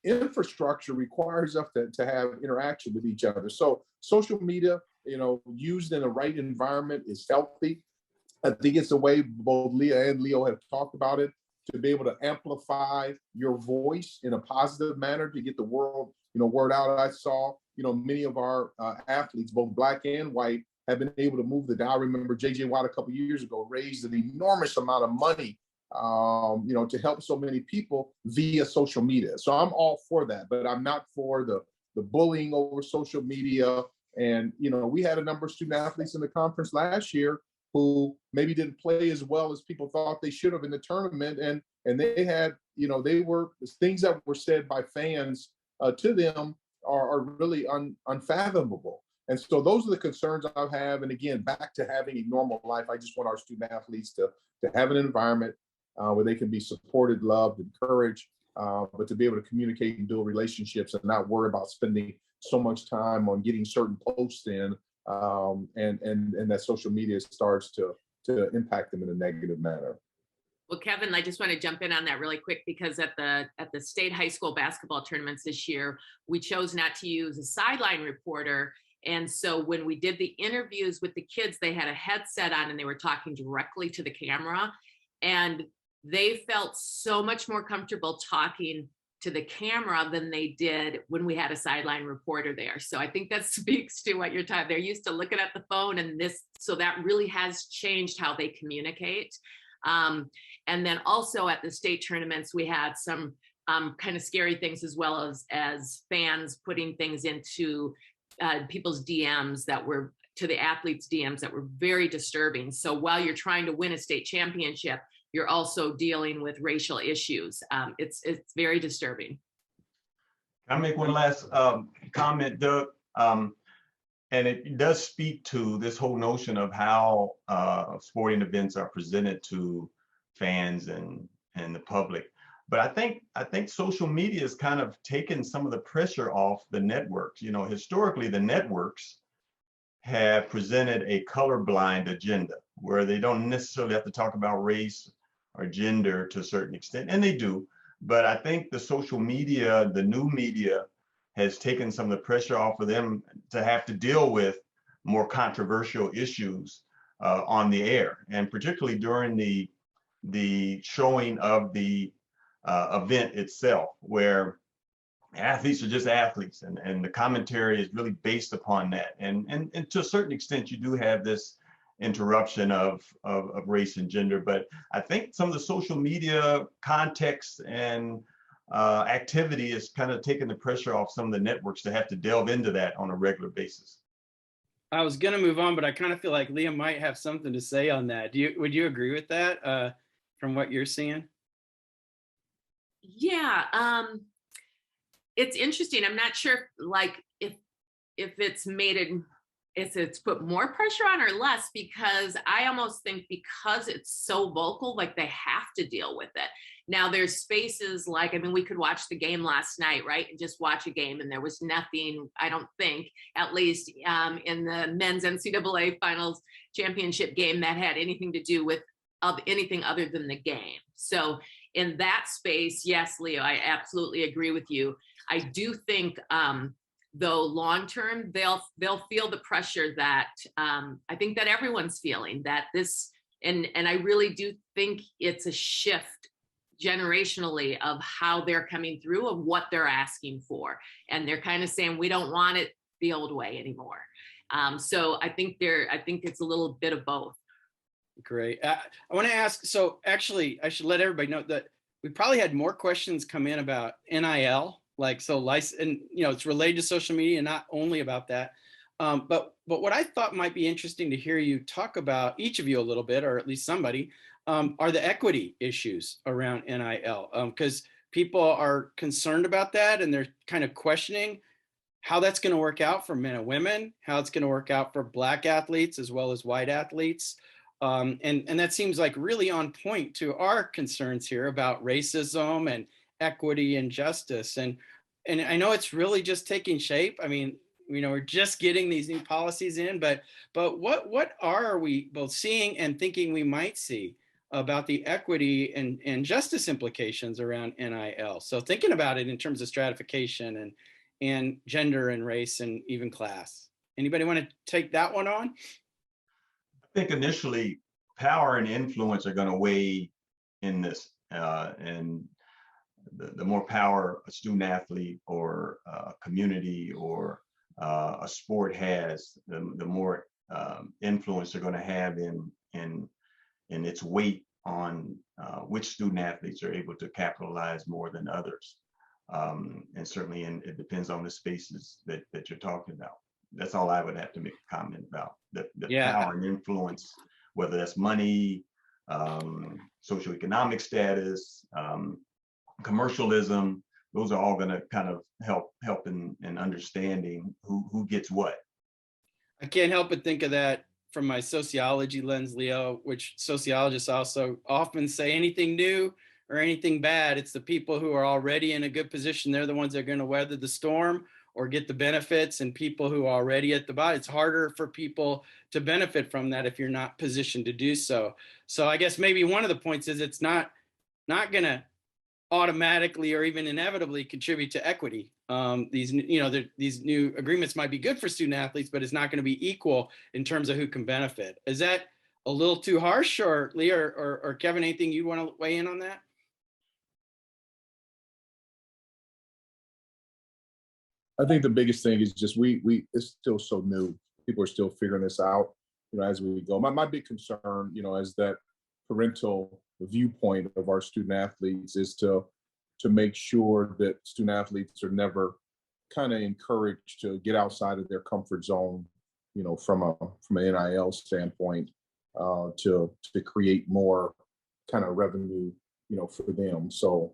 infrastructure requires us to have interaction with each other. So social media, you know, used in the right environment is healthy. I think it's a way both Lea and Leo have talked about it, to be able to amplify your voice in a positive manner to get the word out. I saw, you know, many of our athletes, both black and white, have been able to move the dial. I remember J.J. Watt a couple of years ago raised an enormous amount of money, you know, to help so many people via social media. So I'm all for that, but I'm not for the bullying over social media. And, you know, we had a number of student athletes in the conference last year who maybe didn't play as well as people thought they should have in the tournament. And they had, you know, they were things that were said by fans to them are really unfathomable. And so those are the concerns I have. And again, back to having a normal life, I just want our student athletes to have an environment where they can be supported, loved, encouraged, but to be able to communicate and build relationships and not worry about spending so much time on getting certain posts in, and that social media starts to impact them in a negative manner. Well, Kevin, I just want to jump in on that really quick, because at the state high school basketball tournaments this year, we chose not to use a sideline reporter. And so when we did the interviews with the kids, they had a headset on and they were talking directly to the camera. And they felt so much more comfortable talking to the camera than they did when we had a sideline reporter there. So I think that speaks to what you're talking. They're used to looking at the phone, and so that really has changed how they communicate. And then also at the state tournaments, we had some kind of scary things, as well as fans putting things into people's DMs that were to the athletes' DMs that were very disturbing. So while you're trying to win a state championship, you're also dealing with racial issues. It's very disturbing. Can I make one last comment, Doug? And it does speak to this whole notion of how sporting events are presented to fans and the public. But I think social media has kind of taken some of the pressure off the networks. You know, historically, the networks have presented a colorblind agenda where they don't necessarily have to talk about race or gender to a certain extent, and they do. But I think the social media, the new media, has taken some of the pressure off of them to have to deal with more controversial issues on the air, and particularly during the showing of the event itself, where athletes are just athletes, and the commentary is really based upon that. And to a certain extent, you do have this interruption of race and gender. But I think some of the social media context and activity is kind of taking the pressure off some of the networks to have to delve into that on a regular basis. I was going to move on, but I kind of feel like Lea might have something to say on that. Would you agree with that from what you're seeing? Yeah, it's interesting. I'm not sure, like, if it's made it, if it's put more pressure on or less, because I almost think because it's so vocal, like they have to deal with it. Now there's spaces like, I mean, we could watch the game last night, right? And just watch a game, and there was nothing, I don't think, at least in the men's NCAA finals championship game, that had anything to do with anything other than the game. So in that space, yes, Leo, I absolutely agree with you. I do think, though, long term, they'll feel the pressure that I think that everyone's feeling, that this, and I really do think it's a shift generationally of how they're coming through, of what they're asking for, and they're kind of saying, we don't want it the old way anymore. So I think it's a little bit of both. Great. I want to ask, so actually I should let everybody know that we probably had more questions come in about NIL, like, so license, and you know, it's related to social media, not only about that. But what I thought might be interesting to hear you talk about, each of you a little bit, or at least somebody, are the equity issues around NIL, because people are concerned about that, and they're kind of questioning how that's going to work out for men and women, how it's going to work out for Black athletes as well as white athletes. And that seems like really on point to our concerns here about racism and equity and justice. And I know it's really just taking shape. I mean, you know, we're just getting these new policies in, but what are we both seeing and thinking we might see about the equity and justice implications around NIL? So thinking about it in terms of stratification and gender and race and even class. Anybody want to take that one on? I think initially power and influence are going to weigh in this, and the more power a student athlete or a community or a sport has, the more influence they're going to have in its weight on which student athletes are able to capitalize more than others. And certainly it depends on the spaces that you're talking about. That's all I would have to make a comment about. The power and influence, whether that's money, socioeconomic status, commercialism, those are all going to kind of help in understanding who gets what. I can't help but think of that from my sociology lens, Leo, which sociologists also often say anything new or anything bad, it's the people who are already in a good position. They're the ones that are going to weather the storm or get the benefits, and people who are already at the bottom, it's harder for people to benefit from that if you're not positioned to do so. So I guess maybe one of the points is it's not going to automatically or even inevitably contribute to equity. These new agreements might be good for student athletes, but it's not going to be equal in terms of who can benefit. Is that a little too harsh, or Lea or Kevin, anything you want to weigh in on that? I think the biggest thing is just it's still so new. People are still figuring this out, you know, as we go. My big concern, you know, is that parental viewpoint of our student athletes is to make sure that student athletes are never kind of encouraged to get outside of their comfort zone, you know, from an NIL standpoint, to create more kind of revenue, you know, for them. So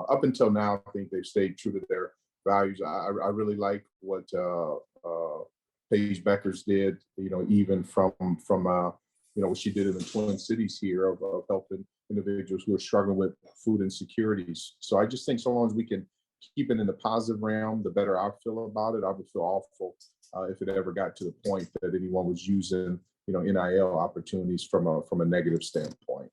up until now, I think they've stayed true to their values. I really like what Paige Beckers did, you know, even from you what she did in the Twin Cities here of helping individuals who are struggling with food insecurities. So I just think so long as we can keep it in the positive realm, the better I feel about it. I would feel awful if it ever got to the point that anyone was using, NIL opportunities from a negative standpoint.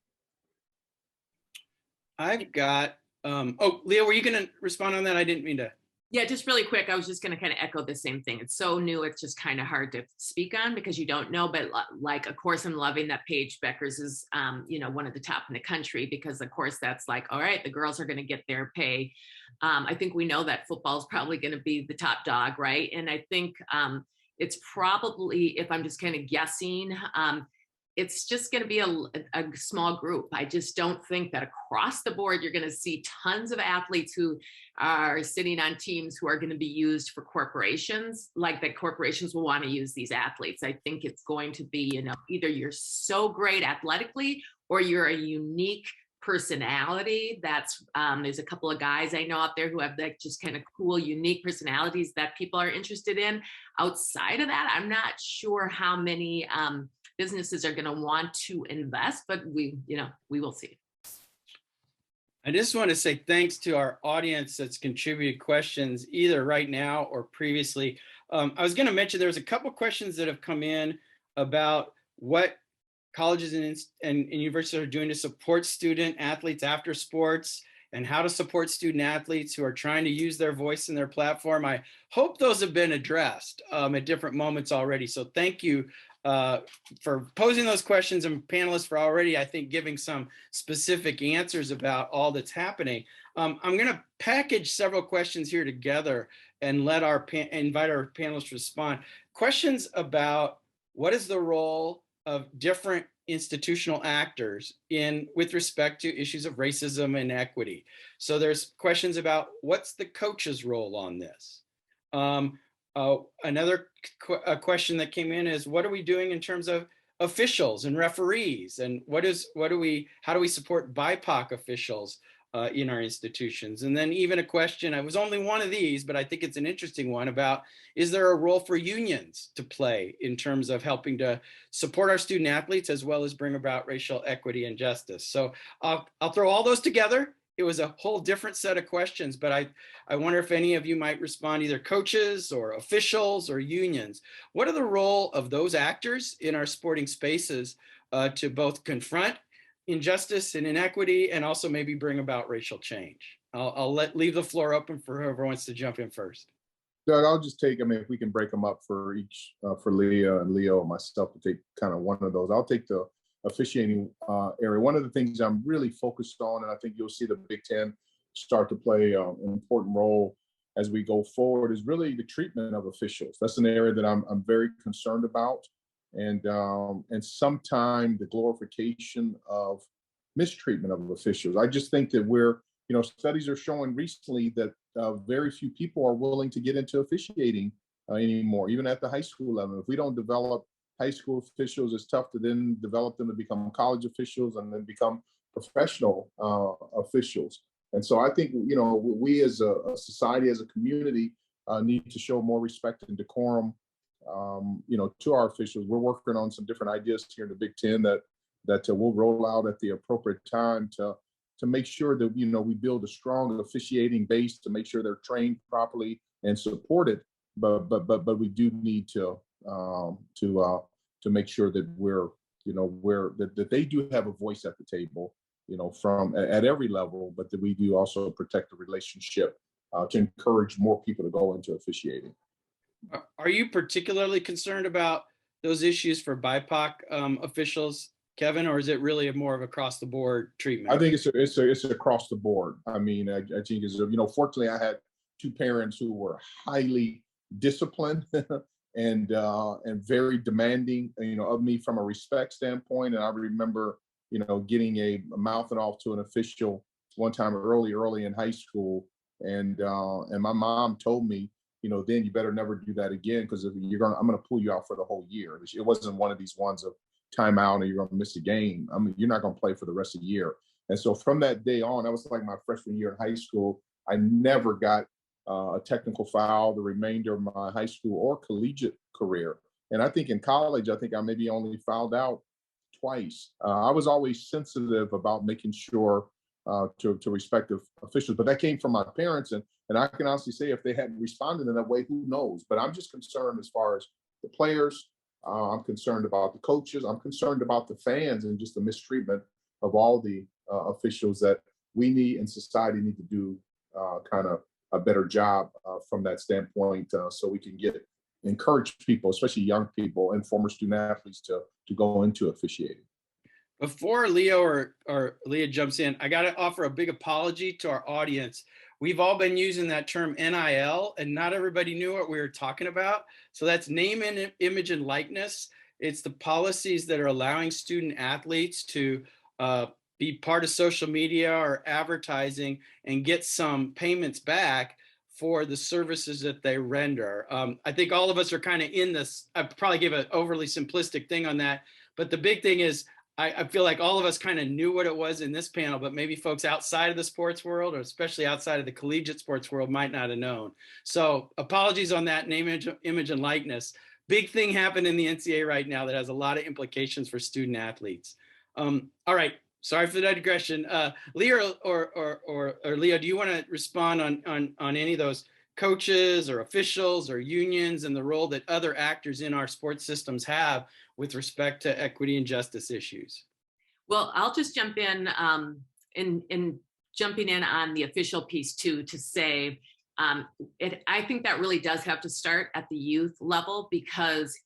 I've got, Lea, were you going to respond on that? I didn't mean to. Yeah, just really quick, I was just going to kind of echo the same thing. It's so new, it's just kind of hard to speak on because you don't know. But like, of course, I'm loving that Paige Beckers is, one of the top in the country because, of course, that's like, all right, the girls are going to get their pay. I think we know that football is probably going to be the top dog, right? And I think it's probably, if I'm just kind of guessing, it's just going to be a small group. I just don't think that across the board, you're going to see tons of athletes who are sitting on teams who are going to be used for corporations, like that corporations will want to use these athletes. I think it's going to be, either you're so great athletically or you're a unique personality. That's there's a couple of guys I know out there who have like just kind of cool, unique personalities that people are interested in. Outside of that, I'm not sure how many businesses are going to want to invest, but we will see. I just want to say thanks to our audience that's contributed questions either right now or previously. I was going to mention there's a couple questions that have come in about what colleges and universities are doing to support student athletes after sports and how to support student athletes who are trying to use their voice and their platform. I hope those have been addressed at different moments already. So thank you for posing those questions, and panelists for already, I think, giving some specific answers about all that's happening. I'm going to package several questions here together and let invite our panelists to respond. Questions about what is the role of different institutional actors with respect to issues of racism and equity. So there's questions about what's the coach's role on this. Another question that came in is, what are we doing in terms of officials and referees, and how do we support BIPOC officials in our institutions? And then even a question, it was only one of these, but I think it's an interesting one, about, is there a role for unions to play in terms of helping to support our student athletes as well as bring about racial equity and justice? So I'll throw all those together. It was a whole different set of questions, but I wonder if any of you might respond, either coaches or officials or unions. What are the role of those actors in our sporting spaces to both confront injustice and inequity and also maybe bring about racial change? I'll leave the floor open for whoever wants to jump in first. Doug, I'll just take, if we can break them up for each, for Lea and Leo and myself to take kind of one of those. I'll take the officiating area. One of the things I'm really focused on, and I think you'll see the Big Ten start to play an important role as we go forward, is really the treatment of officials. That's an area that I'm very concerned about, and sometimes the glorification of mistreatment of officials. I just think that studies are showing recently that very few people are willing to get into officiating anymore, even at the high school level. If we don't develop high school officials, it's tough to then develop them to become college officials and then become professional officials. And so I think, we as a society, as a community, need to show more respect and decorum, to our officials. We're working on some different ideas here in the Big Ten that we'll roll out at the appropriate time to make sure that, we build a strong officiating base, to make sure they're trained properly and supported. But we do need to make sure that that they do have a voice at the table, from at every level, but that we do also protect the relationship to encourage more people to go into officiating. Are you particularly concerned about those issues for BIPOC officials, Kevin, or is it really more of across the board treatment? I think it's across the board. I mean, I think fortunately I had two parents who were highly disciplined and very demanding, of me from a respect standpoint. And I remember, getting a mouthing off to an official one time early in high school, and my mom told me, then you better never do that again, because if I'm gonna pull you out for the whole year. It wasn't one of these ones of timeout and you're gonna miss a game. I mean, you're not gonna play for the rest of the year. And so from that day on, that was like my freshman year in high school, I never got a technical foul the remainder of my high school or collegiate career. And I think in college, I maybe only fouled out twice. I was always sensitive about making sure to respective officials, but that came from my parents, and I can honestly say if they hadn't responded in that way, who knows? But I'm just concerned as far as the players. I'm concerned about the coaches. I'm concerned about the fans and just the mistreatment of all the officials that we need and society need to do kind of a better job from that standpoint, so we can encourage people, especially young people and former student athletes, to go into officiating. Before Leo or Lea jumps in, I got to offer a big apology to our audience. We've all been using that term NIL, and not everybody knew what we were talking about. So that's name, image, and likeness. It's the policies that are allowing student athletes to be part of social media or advertising and get some payments back for the services that they render. I think all of us are kind of in this. I probably give an overly simplistic thing on that, but the big thing is I feel like all of us kind of knew what it was in this panel, but maybe folks outside of the sports world, or especially outside of the collegiate sports world, might not have known. So apologies on that name, image, and likeness. Big thing happened in the NCAA right now that has a lot of implications for student athletes. All right, sorry for the digression. Lea or Leo, do you want to respond on any of those coaches or officials or unions and the role that other actors in our sports systems have with respect to equity and justice issues? Well, I'll just jump in jumping in on the official piece too, to say I think that really does have to start at the youth level, because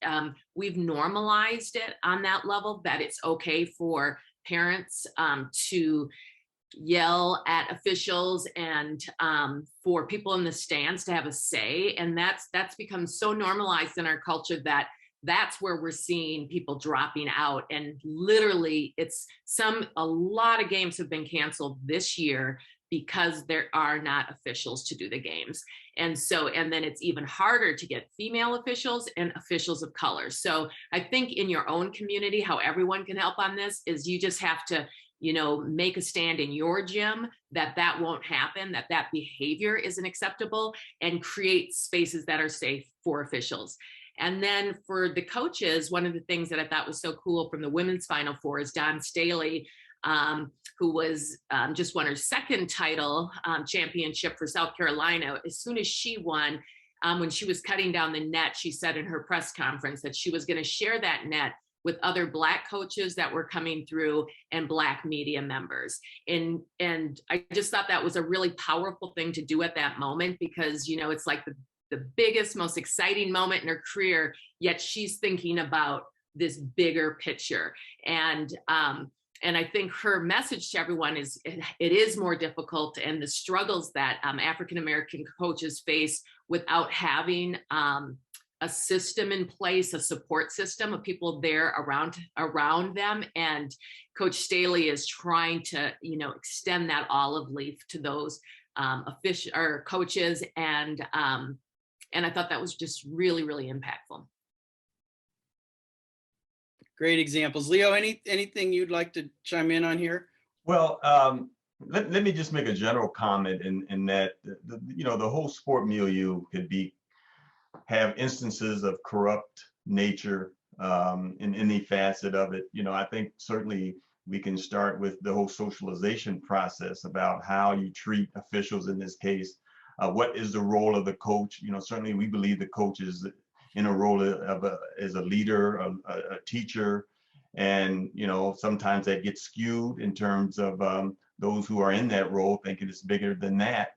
we've normalized it on that level, that it's okay for parents to yell at officials and for people in the stands to have a say. And that's become so normalized in our culture that that's where we're seeing people dropping out. And literally a lot of games have been canceled this year because there are not officials to do the games. And then it's even harder to get female officials and officials of color. So I think in your own community, how everyone can help on this is you just have to, make a stand in your gym that won't happen, that behavior isn't acceptable, and create spaces that are safe for officials. And then for the coaches, one of the things that I thought was so cool from the women's Final Four is Dawn Staley, who was just won her second title championship for South Carolina. As soon as she won, when she was cutting down the net, she said in her press conference that she was going to share that net with other Black coaches that were coming through and Black media members. And I just thought that was a really powerful thing to do at that moment, because, it's like the biggest, most exciting moment in her career, yet she's thinking about this bigger picture. And I think her message to everyone is it is more difficult, and the struggles that African-American coaches face without having a system in place, a support system of people there around them. And Coach Staley is trying to, extend that olive leaf to those official or coaches. And I thought that was just really, really impactful. Great examples. Leo, anything you'd like to chime in on here? Well, let me just make a general comment in that, the whole sport milieu could have instances of corrupt nature in any facet of it. I think certainly we can start with the whole socialization process about how you treat officials in this case. What is the role of the coach? Certainly we believe the coach is in a role as a leader, a teacher, and sometimes that gets skewed in terms of those who are in that role thinking it's bigger than that.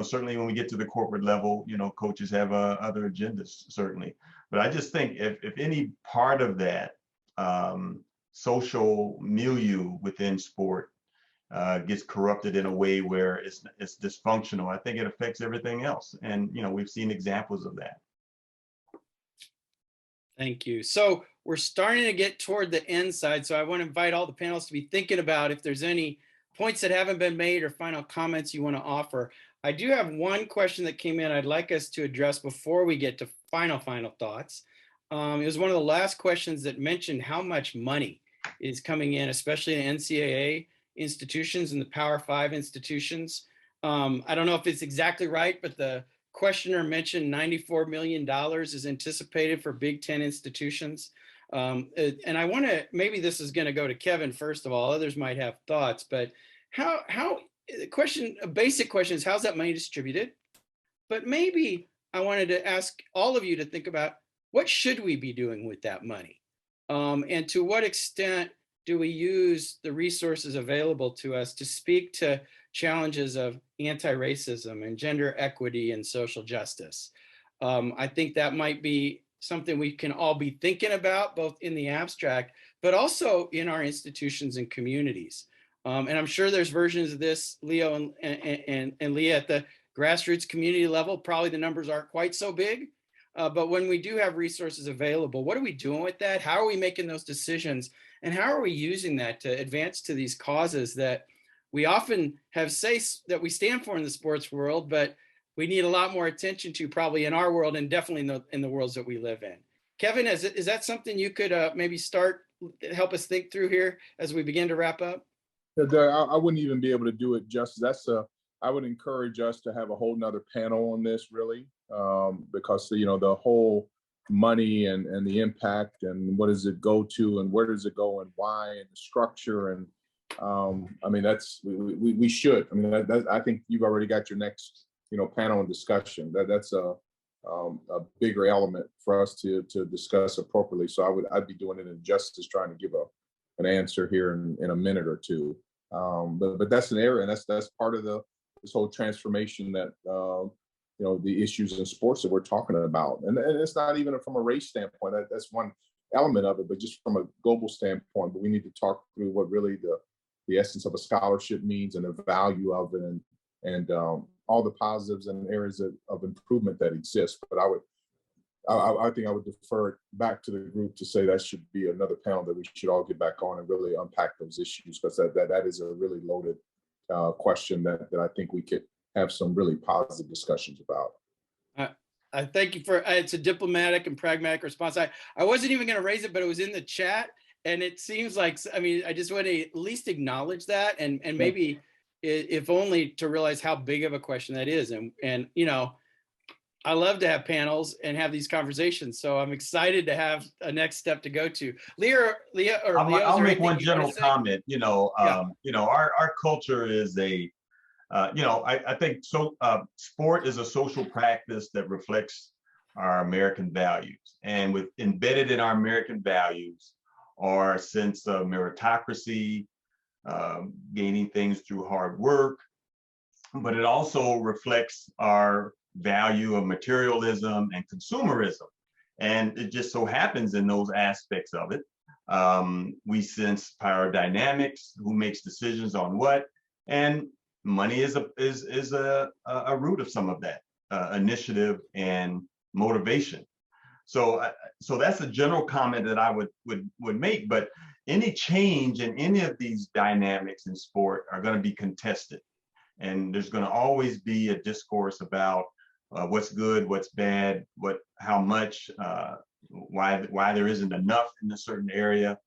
Certainly when we get to the corporate level, coaches have other agendas, certainly. But I just think if any part of that social milieu within sport gets corrupted in a way where it's dysfunctional, I think it affects everything else. And, we've seen examples of that. Thank you. So we're starting to get toward the end side. So I want to invite all the panelists to be thinking about if there's any points that haven't been made or final comments you want to offer. I do have one question that came in I'd like us to address before we get to final thoughts. It was one of the last questions that mentioned how much money is coming in, especially in NCAA institutions and the Power 5 institutions. I don't know if it's exactly right, but the questioner mentioned $94 million is anticipated for Big Ten institutions. And I want to, maybe this is going to go to Kevin first of all, others might have thoughts, but a basic question is, how's that money distributed? But maybe I wanted to ask all of you to think about, what should we be doing with that money? And to what extent do we use the resources available to us to speak to challenges of anti-racism and gender equity and social justice? I think that might be something we can all be thinking about, both in the abstract, but also in our institutions and communities. And I'm sure there's versions of this, Leo and Lea, at the grassroots community level. Probably the numbers aren't quite so big, but when we do have resources available, what are we doing with that? How are we making those decisions? And how are we using that to advance to these causes that we often have say that we stand for in the sports world, but we need a lot more attention to, probably in our world and definitely in the worlds that we live in. Kevin, is that something you could maybe help us think through here as we begin to wrap up? I wouldn't even be able to do it justice. I would encourage us to have a whole nother panel on this, really, because the whole money and the impact and what does it go to and where does it go and why and the structure and I mean we should. I mean I think you've already got your next panel and discussion. That's a bigger element for us to discuss appropriately. So I'd be doing it injustice trying to give an answer here in a minute or two. But that's an area, and that's part of this whole transformation that the issues in sports that we're talking about, and it's not even from a race standpoint. That's one element of it, but just from a global standpoint. But we need to talk through what really the essence of a scholarship means and the value of it, and all the positives and areas of improvement that exist. But I think I would defer it back to the group to say that should be another panel that we should all get back on and really unpack those issues, because that is a really loaded question that I think we could have some really positive discussions about. I thank you for it's a diplomatic and pragmatic response. I wasn't even going to raise it, but it was in the chat, and it seems like, I mean, I just want to at least acknowledge that, and maybe if only to realize how big of a question that is. And I love to have panels and have these conversations, so I'm excited to have a next step to go to. Lea, I'll make one general comment. Our culture is I think sport is a social practice that reflects our American values, and embedded in our American values are a sense of meritocracy, gaining things through hard work, but it also reflects our value of materialism and consumerism. And it just so happens in those aspects of it, we sense power dynamics, who makes decisions on what, and money is a root of some of that initiative and motivation. So that's a general comment that I would make. But any change in any of these dynamics in sport are going to be contested, and there's going to always be a discourse about what's good, what's bad, how much, why there isn't enough in a certain area,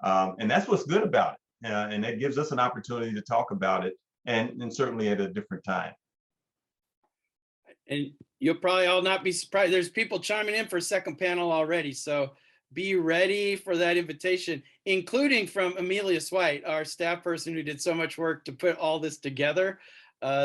and that's what's good about it, and that gives us an opportunity to talk about it, and certainly at a different time. And you'll probably all not be surprised. There's people chiming in for a second panel already, so be ready for that invitation, including from Amelia White, our staff person who did so much work to put all this together.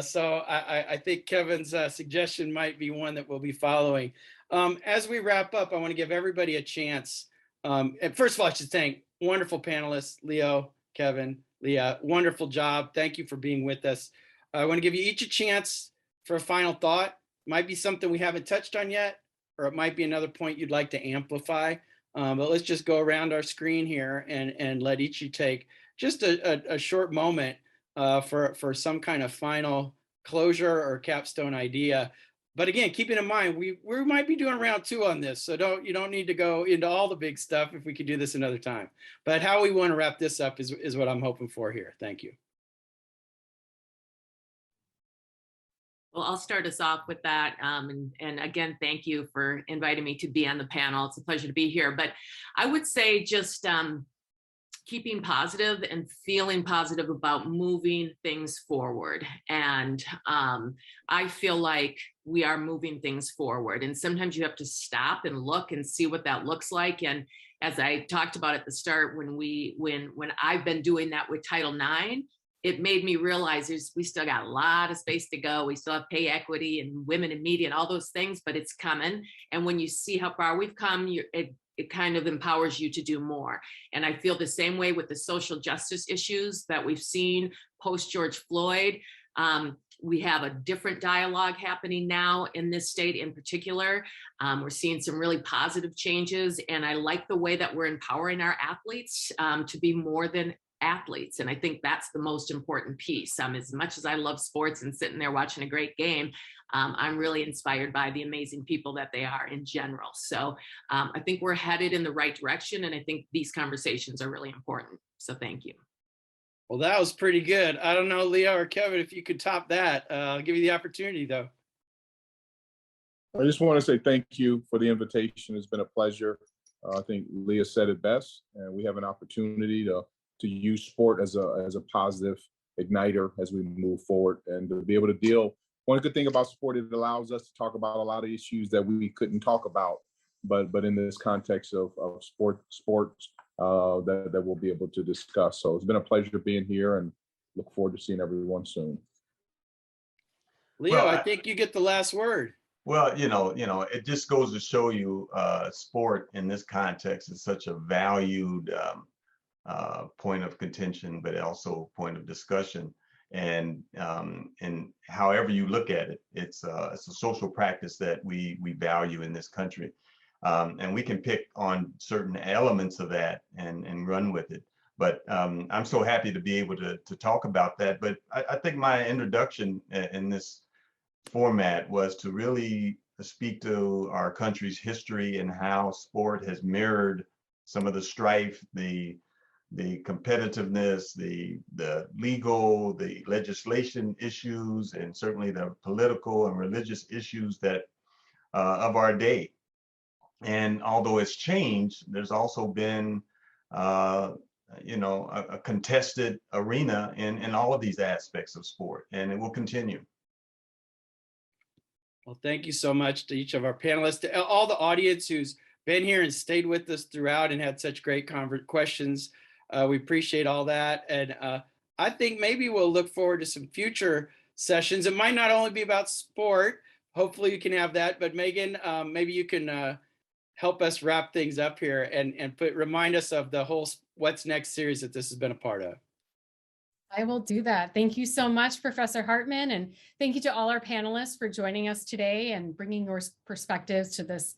So I think Kevin's suggestion might be one that we'll be following. As we wrap up, I want to give everybody a chance. And first of all, I should thank wonderful panelists, Leo, Kevin, Lea, wonderful job. Thank you for being with us. I want to give you each a chance for a final thought. Might be something we haven't touched on yet, or it might be another point you'd like to amplify. But let's just go around our screen here and let each of you take just a short moment for some kind of final closure or capstone idea. But again, keeping in mind, we might be doing round 2 on this, so you don't need to go into all the big stuff if we could do this another time. But how we want to wrap this up is what I'm hoping for here. Thank you. Well, I'll start us off with that. And again, thank you for inviting me to be on the panel. It's a pleasure to be here. But I would say just keeping positive and feeling positive about moving things forward. And I feel like we are moving things forward. And sometimes you have to stop and look and see what that looks like. And as I talked about at the start, when I've been doing that with Title IX, it made me realize we still got a lot of space to go. We still have pay equity and women in media and all those things, but it's coming. And when you see how far we've come, it kind of empowers you to do more. And I feel the same way with the social justice issues that we've seen post George Floyd. We have a different dialogue happening now in this state in particular. We're seeing some really positive changes. And I like the way that we're empowering our athletes to be more than athletes. And I think that's the most important piece. As much as I love sports and sitting there watching a great game, I'm really inspired by the amazing people that they are in general. So I think we're headed in the right direction. And I think these conversations are really important. So thank you. Well, that was pretty good. I don't know, Lea or Kevin, if you could top that. I'll give you the opportunity, though. I just want to say thank you for the invitation. It's been a pleasure. I think Lea said it best, and we have an opportunity to use sport as a positive igniter as we move forward and to be able to deal. One good thing about sport, it allows us to talk about a lot of issues that we couldn't talk about, but in this context of sports that we'll be able to discuss. So it's been a pleasure being here and look forward to seeing everyone soon. Leo, I think you get the last word. Well, it just goes to show you sport in this context is such a valued point of contention, but also point of discussion. And however you look at it, it's a social practice that we value in this country. And we can pick on certain elements of that and run with it. But I'm so happy to be able to talk about that. But I think my introduction in this format was to really speak to our country's history and how sport has mirrored some of the strife, the competitiveness, the legal, the legislation issues, and certainly the political and religious issues that of our day. And although it's changed, there's also been a contested arena in all of these aspects of sport, and it will continue. Well, thank you so much to each of our panelists, to all the audience who's been here and stayed with us throughout and had such great questions. We appreciate all that. And I think maybe we'll look forward to some future sessions. It might not only be about sport. Hopefully you can have that, but Megan, maybe you can help us wrap things up here and remind us of the whole What's Next series that this has been a part of. I will do that. Thank you so much, Professor Hartmann, and thank you to all our panelists for joining us today and bringing your perspectives to this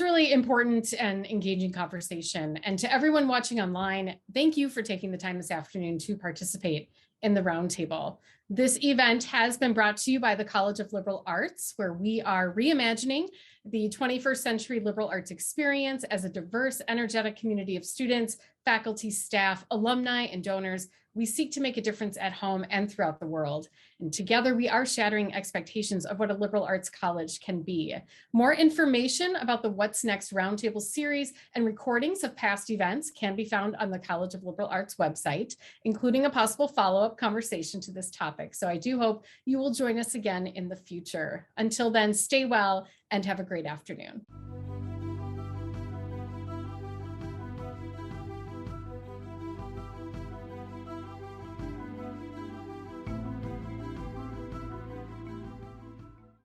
really important and engaging conversation. And to everyone watching online, thank you for taking the time this afternoon to participate in the roundtable. This event has been brought to you by the College of Liberal Arts, where we are reimagining the 21st century liberal arts experience as a diverse, energetic community of students, faculty, staff, alumni, and donors. We seek to make a difference at home and throughout the world. And together we are shattering expectations of what a liberal arts college can be. More information about the What's Next Roundtable series and recordings of past events can be found on the College of Liberal Arts website, including a possible follow-up conversation to this topic. So I do hope you will join us again in the future. Until then, stay well and have a great afternoon.